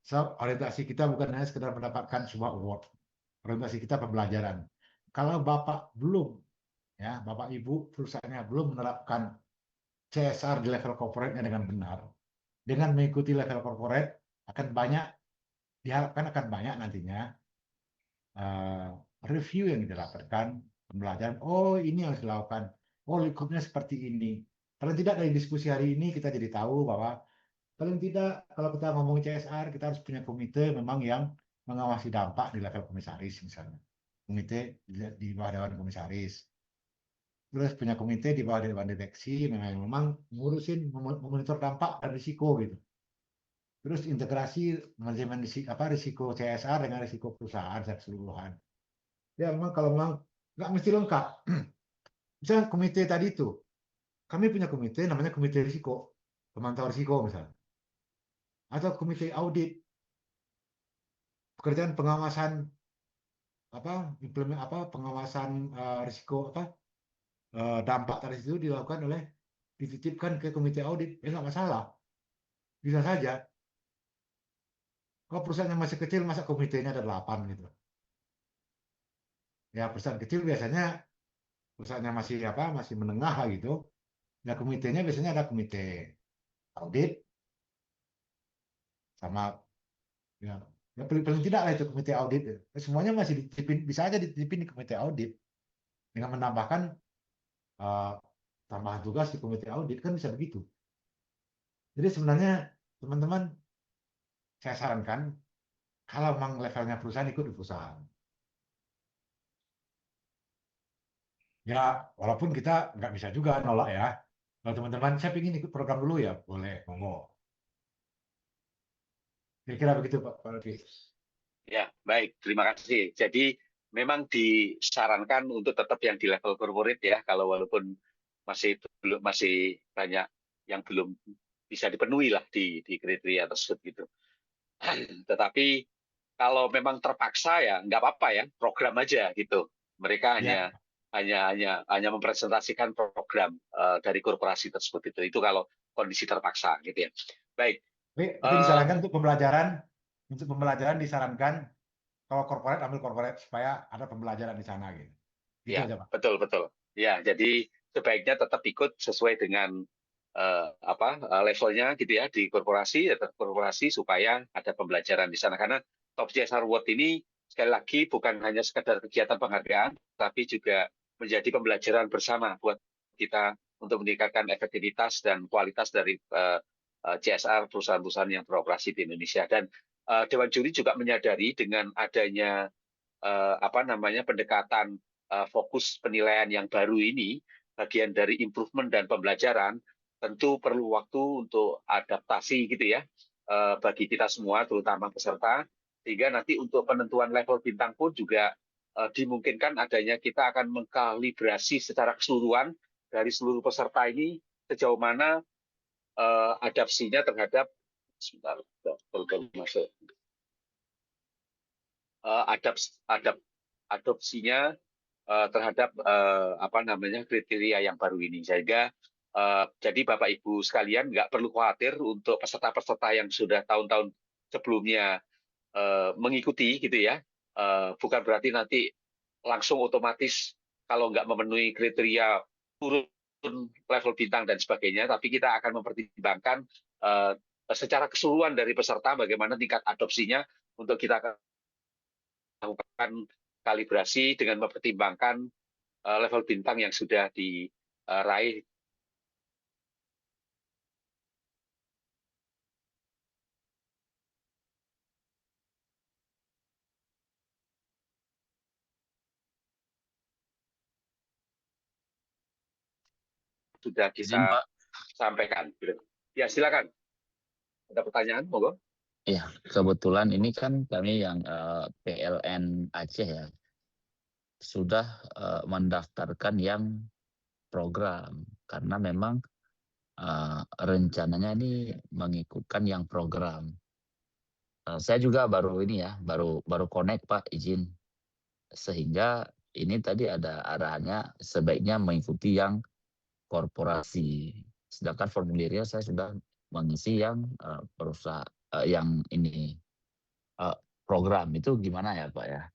So, orientasi kita bukan hanya sekedar mendapatkan sebuah award. Orientasi kita pembelajaran. Kalau Bapak belum, ya Bapak Ibu perusahaannya belum menerapkan CSR di level corporate-nya dengan benar, dengan mengikuti level corporate diharapkan akan banyak nantinya review yang didapatkan, pembelajaran. Oh ini yang harus dilakukan. Oh lingkupnya seperti ini. Paling tidak dari diskusi hari ini kita jadi tahu bahwa paling tidak kalau kita ngomong CSR kita harus punya komite memang yang mengawasi dampak di level komisaris misalnya. Komite di bawah dewan komisaris. Terus punya komite di bawah dewan direksi memang ngurusin memonitor dampak dan risiko gitu. Terus integrasi manajemen risiko CSR dengan risiko perusahaan secara keseluruhan. Ya memang kalau memang nggak mesti lengkap. Misalnya komite tadi itu, kami punya komite namanya komite risiko, pemantau risiko misalnya, atau komite audit, pekerjaan pengawasan pengawasan risiko dampak tadi itu dilakukan dititipkan ke komite audit, ya nggak masalah, bisa saja. Kalau perusahaan yang masih kecil, masa komitenya ada 8 gitu. Ya perusahaan kecil biasanya perusahaannya masih menengah lah gitu. Ya komitenya biasanya ada komite audit sama ya, ya paling tidak lah itu komite audit. Semuanya masih dititipin, bisa aja dititipin di komite audit dengan menambahkan uh, tambahan tugas di komite audit kan bisa begitu. Jadi sebenarnya teman-teman saya sarankan kalau memang levelnya perusahaan ikut di perusahaan. Ya walaupun kita nggak bisa juga nolak ya. Kalau teman-teman saya ingin ikut program dulu ya boleh, monggo. Kira-kira begitu Pak Alfi. Ya, baik. Terima kasih. Jadi memang disarankan untuk tetap yang di level corporate ya, kalau walaupun masih banyak yang belum bisa dipenuhi lah di kriteria tersebut gitu. Tetapi kalau memang terpaksa ya nggak apa-apa ya, program aja gitu. Mereka Ya, hanya mempresentasikan program dari korporasi tersebut itu kalau kondisi terpaksa gitu ya. Baik. itu disarankan untuk pembelajaran disarankan kalau corporate ambil corporate supaya ada pembelajaran di sana gitu. Itu Ya, aja Pak. betul. Ya, jadi sebaiknya tetap ikut sesuai dengan levelnya gitu ya di korporasi, ya tetap korporasi supaya ada pembelajaran di sana. Karena Top CSR Award ini sekali lagi bukan hanya sekedar kegiatan penghargaan, tapi juga menjadi pembelajaran bersama buat kita untuk meningkatkan efektivitas dan kualitas dari CSR perusahaan-perusahaan yang beroperasi di Indonesia. Dan Dewan Juri juga menyadari dengan adanya pendekatan fokus penilaian yang baru ini, bagian dari improvement dan pembelajaran, tentu perlu waktu untuk adaptasi gitu ya bagi kita semua, terutama peserta, sehingga nanti untuk penentuan level bintang pun juga dimungkinkan adanya kita akan mengkalibrasi secara keseluruhan dari seluruh peserta ini sejauh mana adaptasinya terhadap sebentar, masuk. adopsinya terhadap kriteria yang baru ini, sehingga jadi Bapak Ibu sekalian nggak perlu khawatir untuk peserta-peserta yang sudah tahun-tahun sebelumnya mengikuti gitu ya. Bukan berarti nanti langsung otomatis kalau nggak memenuhi kriteria turun level bintang dan sebagainya, tapi kita akan mempertimbangkan secara keseluruhan dari peserta bagaimana tingkat adopsinya untuk kita lakukan kalibrasi dengan mempertimbangkan level bintang yang sudah diraih. Sudah Izin kita Pak. sampaikan. Ya, silakan. Ada pertanyaan, monggo. Ya, kebetulan ini kan kami yang PLN Aceh ya, sudah mendaftarkan yang program, karena memang rencananya ini mengikutkan yang program. Saya juga baru ini ya, baru connect Pak, izin. Sehingga ini tadi ada arahannya sebaiknya mengikuti yang korporasi. Sedangkan formulirnya saya sudah mengisi yang perusahaan yang ini program. Itu gimana ya Pak ya?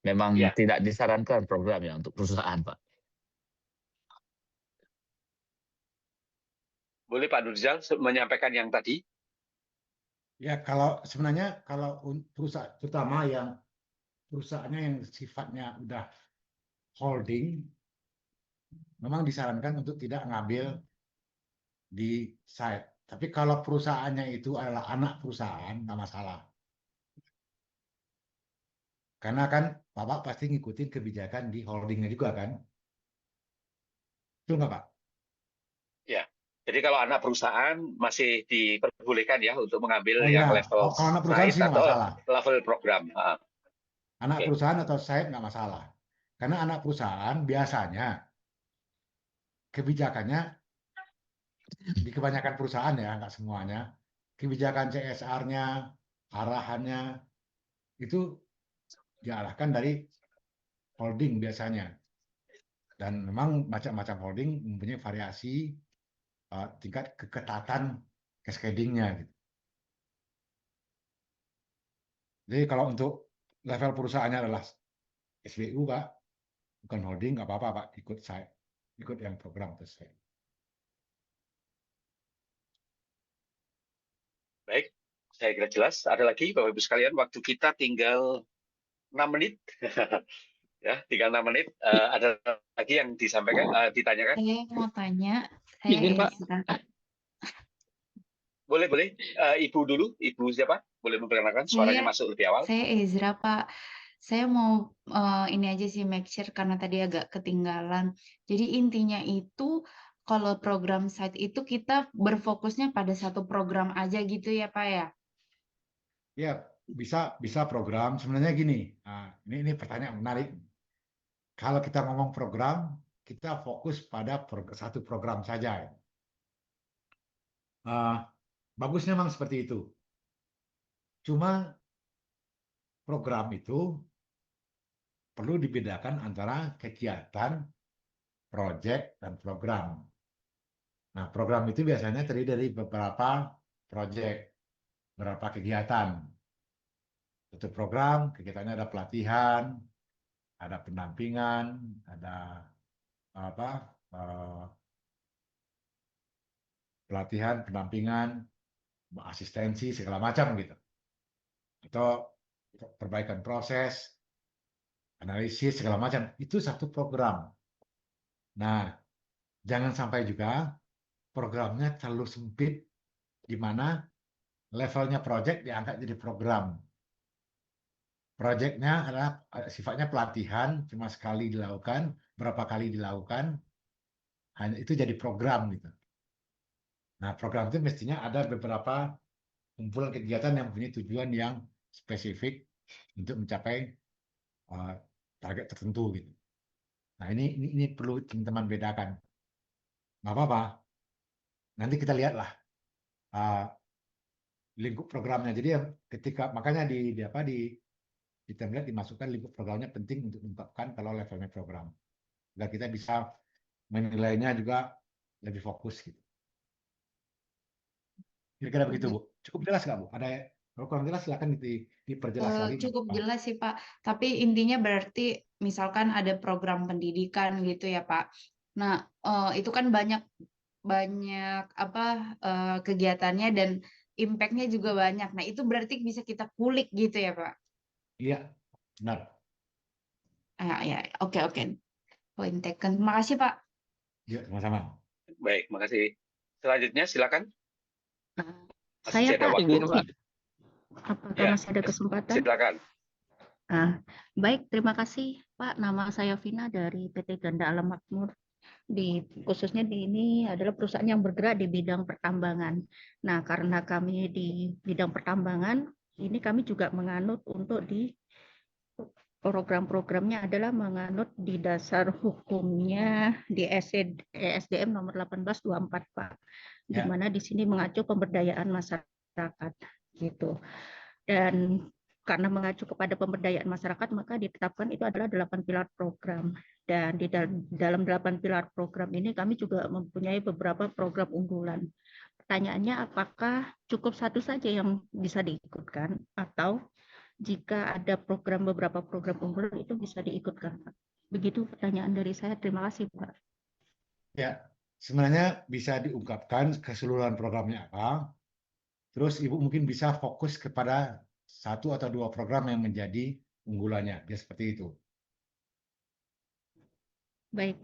Memang Ya. tidak disarankan program ya untuk perusahaan Pak. Boleh Pak Nurzal menyampaikan yang tadi? Ya, kalau sebenarnya kalau perusahaan, terutama yang perusahaannya yang sifatnya udah holding, memang disarankan untuk tidak ngambil di site. Tapi kalau perusahaannya itu adalah anak perusahaan, nggak masalah. Karena kan Bapak pasti ngikutin kebijakan di holdingnya juga kan? Betul nggak Pak? Ya. Jadi kalau anak perusahaan masih diperbolehkan ya untuk mengambil Oh yang ya, level kalau anak perusahaan site sih nggak atau masalah. level program. Anak Oke. perusahaan atau site nggak masalah. Karena anak perusahaan biasanya kebijakannya di kebanyakan perusahaan ya, nggak semuanya, kebijakan CSR-nya, arahannya itu diarahkan dari holding biasanya. Dan memang macam-macam holding mempunyai variasi tingkat keketatan cascading-nya gitu. Jadi kalau untuk level perusahaannya adalah SBU Pak, bukan holding, nggak apa-apa Pak, ikut yang program tersebut. Baik, saya kira jelas. Ada lagi Bapak Ibu sekalian, waktu kita tinggal 6 menit. Ya, tinggal 6 menit. Ada lagi yang disampaikan, ditanyakan? Saya mau tanya, saya Izin Pak. Ezra. Boleh. Ibu dulu. Ibu siapa? Boleh memperkenalkan, suaranya masuk lebih awal. Saya Ezra, Pak. Saya mau ini aja sih make sure karena tadi agak ketinggalan. Jadi intinya itu kalau program site itu kita berfokusnya pada satu program aja gitu ya, Pak ya? Ya, bisa program. Sebenarnya gini, ini pertanyaan menarik. Kalau kita ngomong program, kita fokus pada satu program saja. Bagusnya memang seperti itu. Cuma program itu perlu dibedakan antara kegiatan, proyek, dan program. Nah, program itu biasanya terdiri dari beberapa proyek, beberapa kegiatan. Satu program, kegiatannya ada pelatihan, ada pendampingan, ada pelatihan, pendampingan, asistensi segala macam gitu. Atau perbaikan proses, analisis segala macam. Itu satu program. Nah, jangan sampai juga programnya terlalu sempit di mana levelnya project diangkat jadi program. Projectnya adalah sifatnya pelatihan, cuma sekali dilakukan, berapa kali dilakukan, hanya itu jadi program gitu. Nah, program itu mestinya ada beberapa kumpulan kegiatan yang punya tujuan yang spesifik untuk mencapai target tertentu gitu. Nah, ini perlu teman-teman bedakan. Nggak apa-apa. Nanti kita lihatlah lingkup programnya. Jadi ketika makanya di di template dimasukkan lingkup programnya penting untuk diungkapkan kalau levelnya program. Agar kita bisa menilainya juga lebih fokus gitu. Kira-kira begitu, Bu. Cukup jelas nggak, Bu? Kalau kurang jelas silakan diperjelas lagi. nggak Cukup apa-apa. jelas sih Pak, tapi intinya berarti misalkan ada program pendidikan gitu ya Pak. Nah, itu kan banyak apa kegiatannya dan impact-nya juga banyak. Nah, itu berarti bisa kita kulik gitu ya Pak. Iya, benar. Ya, oke. Point taken. Terima kasih Pak. Iya, sama-sama. Baik, makasih. Selanjutnya silakan. Masih Saya ada Pak, waktu. apakah Ya, masih ada kesempatan? silakan. Baik, terima kasih Pak. Nama saya Vina dari PT Ganda Alam Makmur. Khususnya di ini adalah perusahaan yang bergerak di bidang pertambangan. Nah, karena kami di bidang pertambangan, ini kami juga menganut untuk di program-programnya adalah menganut di dasar hukumnya di ESDM nomor 1824 Pak, di Ya. mana di sini mengacu pemberdayaan masyarakat gitu. Dan karena mengacu kepada pemberdayaan masyarakat, maka ditetapkan itu adalah 8 pilar program. Dan di dalam 8 pilar program ini kami juga mempunyai beberapa program unggulan. Pertanyaannya, apakah cukup satu saja yang bisa diikutkan atau jika ada beberapa program unggulan itu bisa diikutkan, Pak? Begitu pertanyaan dari saya. Terima kasih, Pak. Ya, sebenarnya bisa diungkapkan keseluruhan programnya apa. Terus Ibu mungkin bisa fokus kepada satu atau dua program yang menjadi unggulannya. Dia seperti itu. Baik.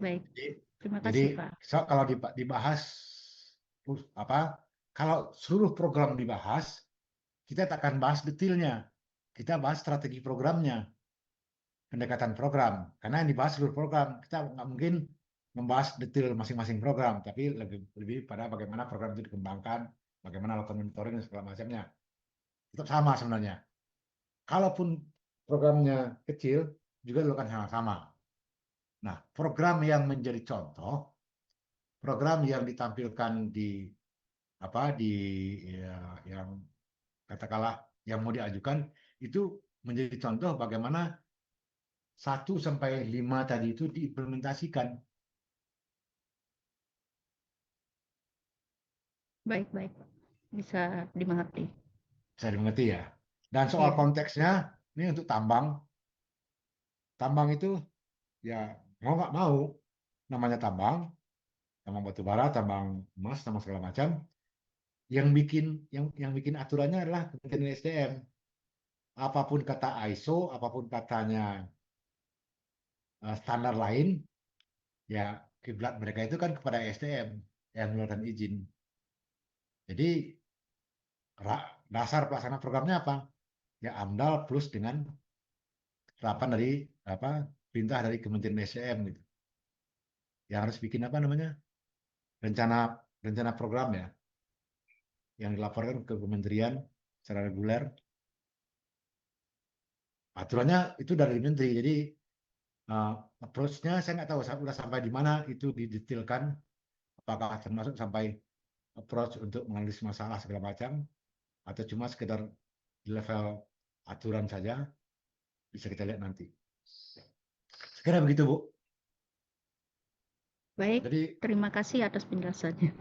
Terima Jadi kasih, Pak. kalau dibahas kalau seluruh program dibahas, kita tak akan bahas detailnya. Kita bahas strategi programnya, pendekatan program. Karena yang dibahas seluruh program, kita nggak mungkin membahas detail masing-masing program, tapi lebih pada bagaimana program itu dikembangkan, bagaimana lakukan monitoring dan segala macamnya. Tetap sama sebenarnya. Kalaupun programnya kecil, juga dilakukan sama-sama. Nah, program yang menjadi contoh, program yang ditampilkan yang katakanlah yang mau diajukan itu menjadi contoh bagaimana 1 sampai 5 tadi itu diimplementasikan. Baik. Bisa dimengerti. Bisa dimengerti ya. Dan soal konteksnya, ini untuk tambang. Tambang itu ya mau nggak mau, namanya tambang batu bara, tambang emas, tambang segala macam. Yang bikin aturannya adalah Kementerian SDM. Apapun kata ISO, apapun katanya standar lain, ya kiblat mereka itu kan kepada SDM yang mengeluarkan izin. Jadi dasar pelaksana programnya apa? Ya AMDAL plus dengan terapan dari perintah dari Kementerian SDM gitu. Yang harus bikin rencana program ya, yang dilaporkan ke kementerian secara reguler. Aturannya itu dari menteri, jadi approach-nya saya nggak tahu sudah sampai di mana itu didetailkan, apakah termasuk sampai approach untuk menganalisis masalah segala macam, atau cuma sekedar di level aturan saja, bisa kita lihat nanti. Sekiranya begitu, Bu. Baik, Jadi terima kasih atas penjelasannya.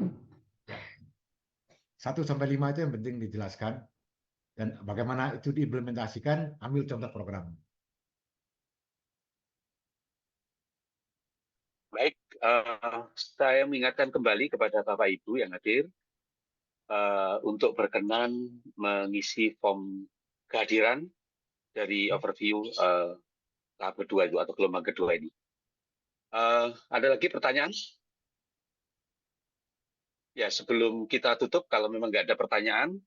1 sampai 5 itu yang penting dijelaskan, dan bagaimana itu diimplementasikan, ambil contoh program. Baik, saya mengingatkan kembali kepada Bapak Ibu yang hadir untuk berkenan mengisi form kehadiran dari overview tahap kedua itu atau gelombang kedua ini. Ada lagi pertanyaan? Ya, sebelum kita tutup, kalau memang nggak ada pertanyaan,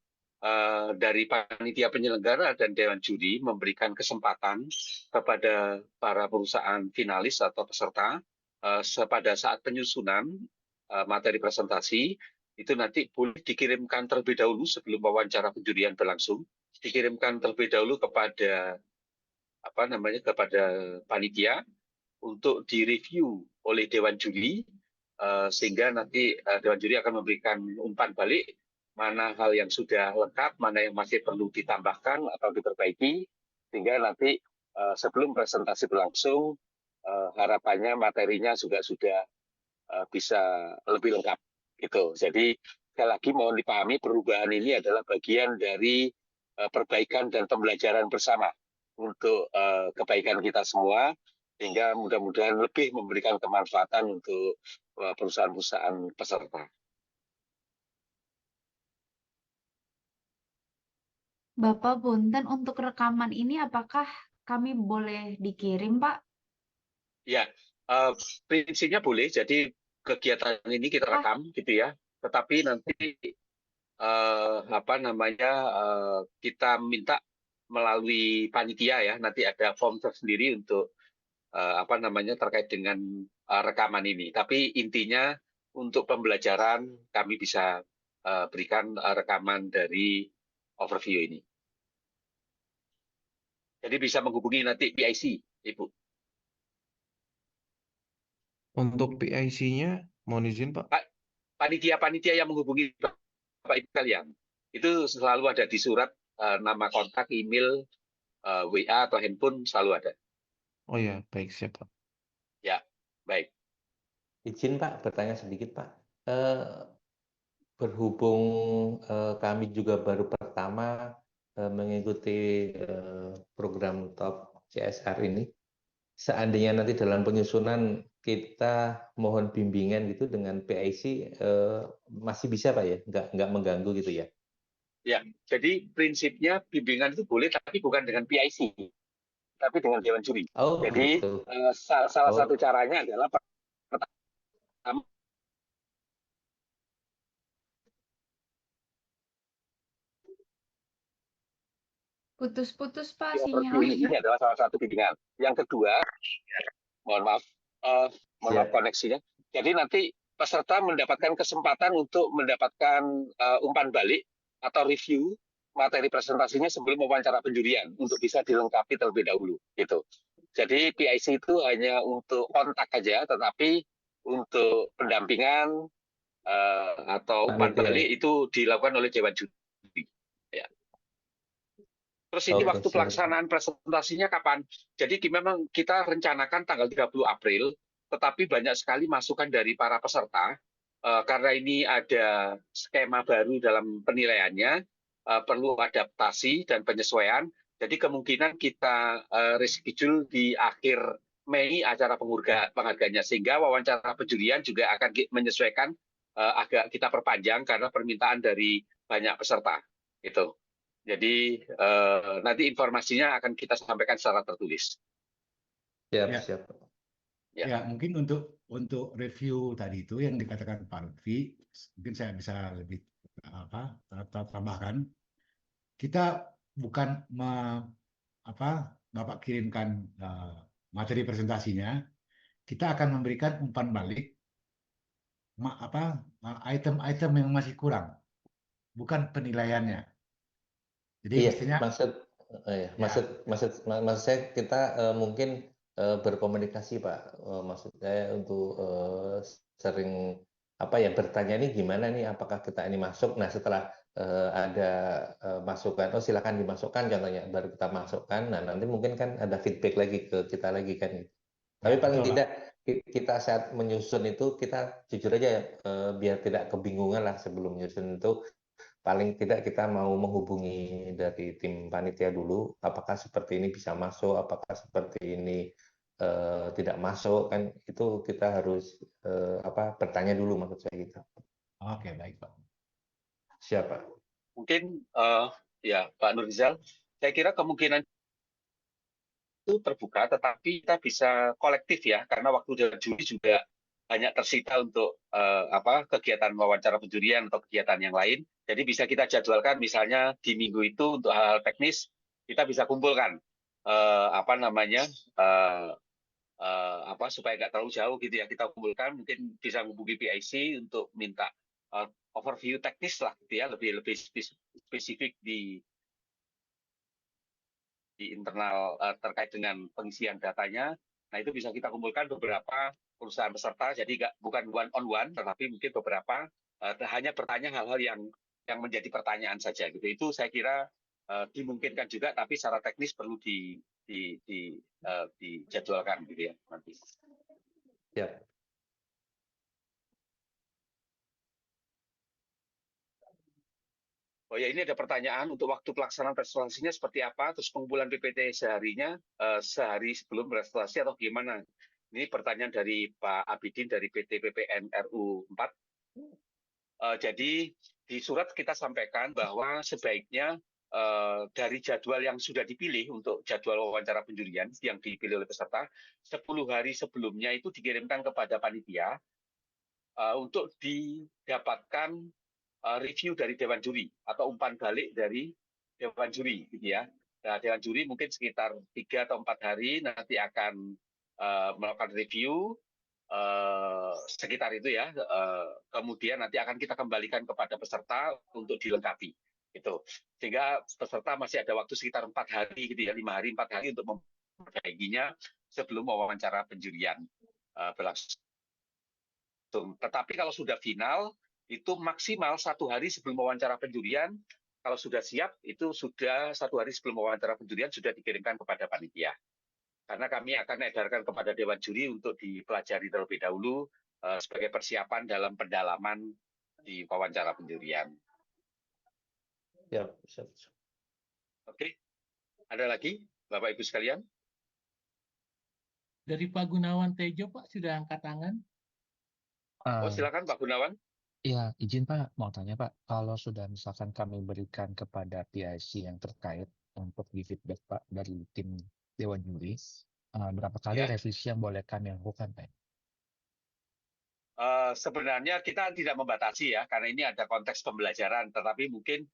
dari panitia penyelenggara dan Dewan Juri memberikan kesempatan kepada para perusahaan finalis atau peserta pada saat penyusunan materi presentasi, itu nanti boleh dikirimkan terlebih dahulu sebelum wawancara penjurian berlangsung, dikirimkan terlebih dahulu kepada kepada panitia untuk direview oleh Dewan Juri, sehingga nanti Dewan Juri akan memberikan umpan balik mana hal yang sudah lengkap, mana yang masih perlu ditambahkan atau diperbaiki, sehingga nanti sebelum presentasi berlangsung harapannya materinya juga sudah bisa lebih lengkap gitu. Jadi sekali lagi mohon dipahami perubahan ini adalah bagian dari perbaikan dan pembelajaran bersama untuk kebaikan kita semua, sehingga mudah-mudahan lebih memberikan kemanfaatan untuk perusahaan-perusahaan peserta. Bapak punten, untuk rekaman ini apakah kami boleh dikirim, Pak? Ya, prinsipnya boleh. Jadi kegiatan ini kita rekam gitu ya. Tetapi nanti kita minta melalui panitia ya. Nanti ada form tersendiri untuk terkait dengan rekaman ini. Tapi intinya untuk pembelajaran kami bisa berikan rekaman dari overview ini. Jadi bisa menghubungi nanti PIC, Ibu. Untuk PIC-nya, mohon izin Pak. Panitia yang menghubungi Bapak Ibu kalian, itu selalu ada di surat, nama kontak, email, WA atau handphone selalu ada. Oh ya, baik, siap Pak. Ya, baik. Izin Pak, bertanya sedikit Pak. Berhubung kami juga baru pertama mengikuti program Top CSR ini, seandainya nanti dalam penyusunan kita mohon bimbingan gitu dengan PIC, masih bisa Pak ya? Nggak mengganggu gitu ya? Ya, jadi prinsipnya bimbingan itu boleh, tapi bukan dengan PIC, tapi dengan Dewan Juri. Oh, jadi gitu. salah satu caranya adalah pertama, Putus-putus, Pak, ini sinyalnya. adalah salah satu bimbingan. Yang kedua, mohon maaf koneksinya. Jadi nanti peserta mendapatkan kesempatan untuk mendapatkan umpan balik atau review materi presentasinya sebelum wawancara penjurian untuk bisa dilengkapi terlebih dahulu gitu. Jadi PIC itu hanya untuk kontak aja, tetapi untuk pendampingan atau umpan balik itu dilakukan oleh Dewan Juri. Ya. Terus ini waktu pelaksanaan presentasinya kapan? Jadi memang kita rencanakan tanggal 30 April, tetapi banyak sekali masukan dari para peserta, karena ini ada skema baru dalam penilaiannya, perlu adaptasi dan penyesuaian, jadi kemungkinan kita reschedule di akhir Mei acara penghargaannya, sehingga wawancara penjurian juga akan menyesuaikan, agak kita perpanjang karena permintaan dari banyak peserta. Gitu. Jadi nanti informasinya akan kita sampaikan secara tertulis. Siap. Ya, mungkin untuk review tadi itu yang dikatakan Pak Lutfi, mungkin saya bisa lebih tambahkan. Kita bukan Bapak kirimkan materi presentasinya, kita akan memberikan umpan balik item-item yang masih kurang, bukan penilaiannya. Jadi iya, maksud saya kita mungkin berkomunikasi Pak, maksud saya untuk sering bertanya nih gimana nih, apakah kita ini masuk. Nah setelah ada masukan, silakan dimasukkan contohnya, baru kita masukkan. Nah nanti mungkin kan ada feedback lagi ke kita lagi kan. Tapi paling tidak kita saat menyusun itu kita jujur aja biar tidak kebingungan lah sebelum menyusun itu. Paling tidak kita mau menghubungi dari tim panitia dulu, apakah seperti ini bisa masuk, apakah seperti ini tidak masuk, kan itu kita harus bertanya dulu, maksud saya gitu. Oke, baik Pak. Siapa? Mungkin ya Pak Nurizal, saya kira kemungkinan itu terbuka, tetapi kita bisa kolektif ya, karena waktu dari juri juga banyak tersita untuk kegiatan wawancara penjurian atau kegiatan yang lain. Jadi bisa kita jadwalkan misalnya di minggu itu untuk hal-hal teknis kita bisa kumpulkan supaya nggak terlalu jauh gitu ya, kita kumpulkan, mungkin bisa menghubungi PIC untuk minta overview teknis lah gitu ya, lebih spesifik di internal terkait dengan pengisian datanya. Nah itu bisa kita kumpulkan beberapa perusahaan peserta, jadi bukan one on one, tetapi mungkin beberapa hanya bertanya hal-hal yang menjadi pertanyaan saja gitu. Itu saya kira dimungkinkan juga, tapi secara teknis perlu dijadwalkan gitu ya nanti. Ya. Oh ya, ini ada pertanyaan untuk waktu pelaksanaan restorasinya seperti apa, terus pengumpulan PPT seharinya sehari sebelum restorasi atau gimana? Ini pertanyaan dari Pak Abidin dari PT PPN RU 4. Jadi di surat kita sampaikan bahwa sebaiknya dari jadwal yang sudah dipilih untuk jadwal wawancara penjurian yang dipilih oleh peserta, 10 hari sebelumnya itu dikirimkan kepada panitia untuk didapatkan review dari Dewan Juri atau umpan balik dari Dewan Juri, gitu ya. Nah, Dewan Juri mungkin sekitar 3 atau 4 hari nanti akan melakukan review sekitar itu ya. Kemudian nanti akan kita kembalikan kepada peserta untuk dilengkapi, gitu. Sehingga peserta masih ada waktu sekitar 4 hari, gitu ya, 5 hari, 4 hari untuk memperbaikinya sebelum wawancara penjurian berlangsung. Tetapi kalau sudah final, itu maksimal 1 hari sebelum wawancara penjurian. Kalau sudah siap, itu sudah 1 hari sebelum wawancara penjurian sudah dikirimkan kepada panitia. Karena kami akan edarkan kepada Dewan Juri untuk dipelajari terlebih dahulu sebagai persiapan dalam pendalaman di wawancara penjurian. Ya, siap. Oke, ada lagi, Bapak Ibu sekalian? Dari Pak Gunawan Tejo, Pak, sudah angkat tangan. Oh, silakan Pak Gunawan. Ya, izin Pak, mau tanya Pak, kalau sudah misalkan kami berikan kepada PIC yang terkait untuk di feedback Pak dari tim Dewan Juri, berapa kali Ya. revisi yang boleh kami lakukan Pak? Sebenarnya kita tidak membatasi ya, karena ini ada konteks pembelajaran, tetapi mungkin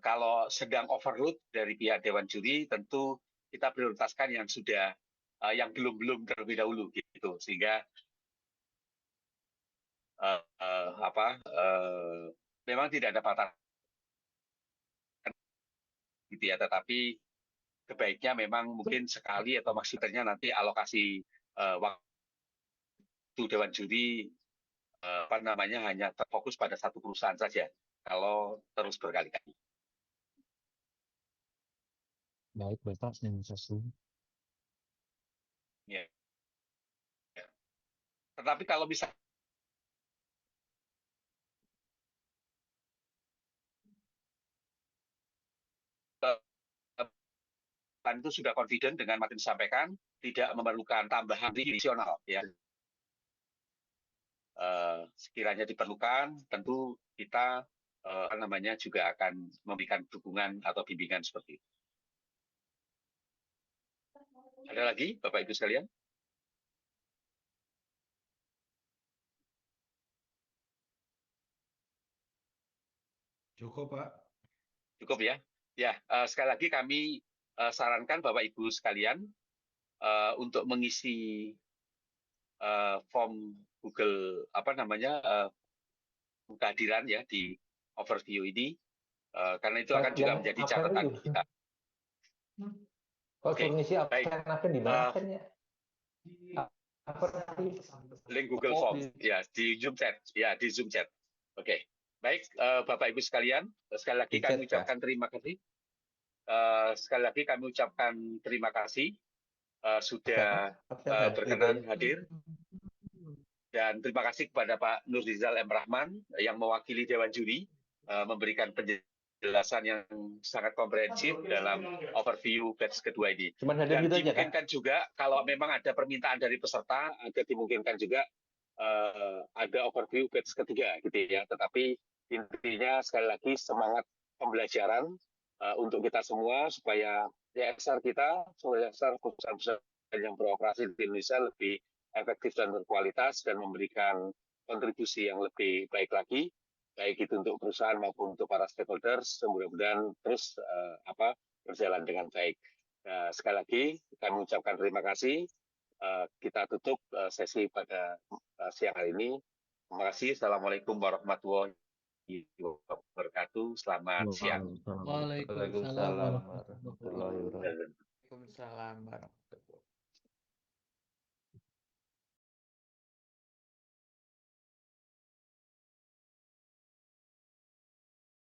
kalau sedang overload dari pihak Dewan Juri, tentu kita prioritaskan yang sudah, yang belum terlebih dahulu gitu, sehingga memang tidak ada batasan gitu ya, tetapi sebaiknya memang mungkin sekali atau maksudnya nanti alokasi waktu Dewan Juri hanya terfokus pada satu perusahaan saja kalau terus berkali-kali. Baik, Bapak, saya Ya. Tetapi kalau bisa itu sudah confident dengan materi disampaikan, tidak memerlukan tambahan additional ya. Sekiranya diperlukan, tentu kita juga akan memberikan dukungan atau bimbingan seperti itu. Ada lagi, Bapak Ibu sekalian? Cukup, Pak. Cukup ya. Ya, sekali lagi kami sarankan Bapak Ibu sekalian untuk mengisi form Google kehadiran ya di overview ini, karena itu akan juga menjadi catatan kita. Kalau suruh ngisi absen di mana absennya? Link Google Form ya di Zoom chat Oke. Baik, Bapak Ibu sekalian, sekali lagi kami ucapkan terima kasih. Sudah berkenan hadir, dan terima kasih kepada Pak Nurdizal M. Rahman yang mewakili Dewan Juri memberikan penjelasan yang sangat komprehensif dalam overview batch kedua ini. Dan dimungkinkan juga kalau memang ada permintaan dari peserta, agar dimungkinkan juga ada overview batch ketiga gitu ya. Tetapi intinya sekali lagi semangat pembelajaran untuk kita semua supaya CSR kita, CSR perusahaan-perusahaan yang beroperasi di Indonesia lebih efektif dan berkualitas dan memberikan kontribusi yang lebih baik lagi, baik itu untuk perusahaan maupun untuk para stakeholders. Mudah-mudahan terus berjalan dengan baik. Sekali lagi kami ucapkan terima kasih. Kita tutup sesi pada siang hari ini. Terima kasih. Assalamualaikum warahmatullahi wabarakatuh. Selamat siang. Waalaikumsalam warahmatullahi wabarakatuh. Waalaikumsalam warahmatullahi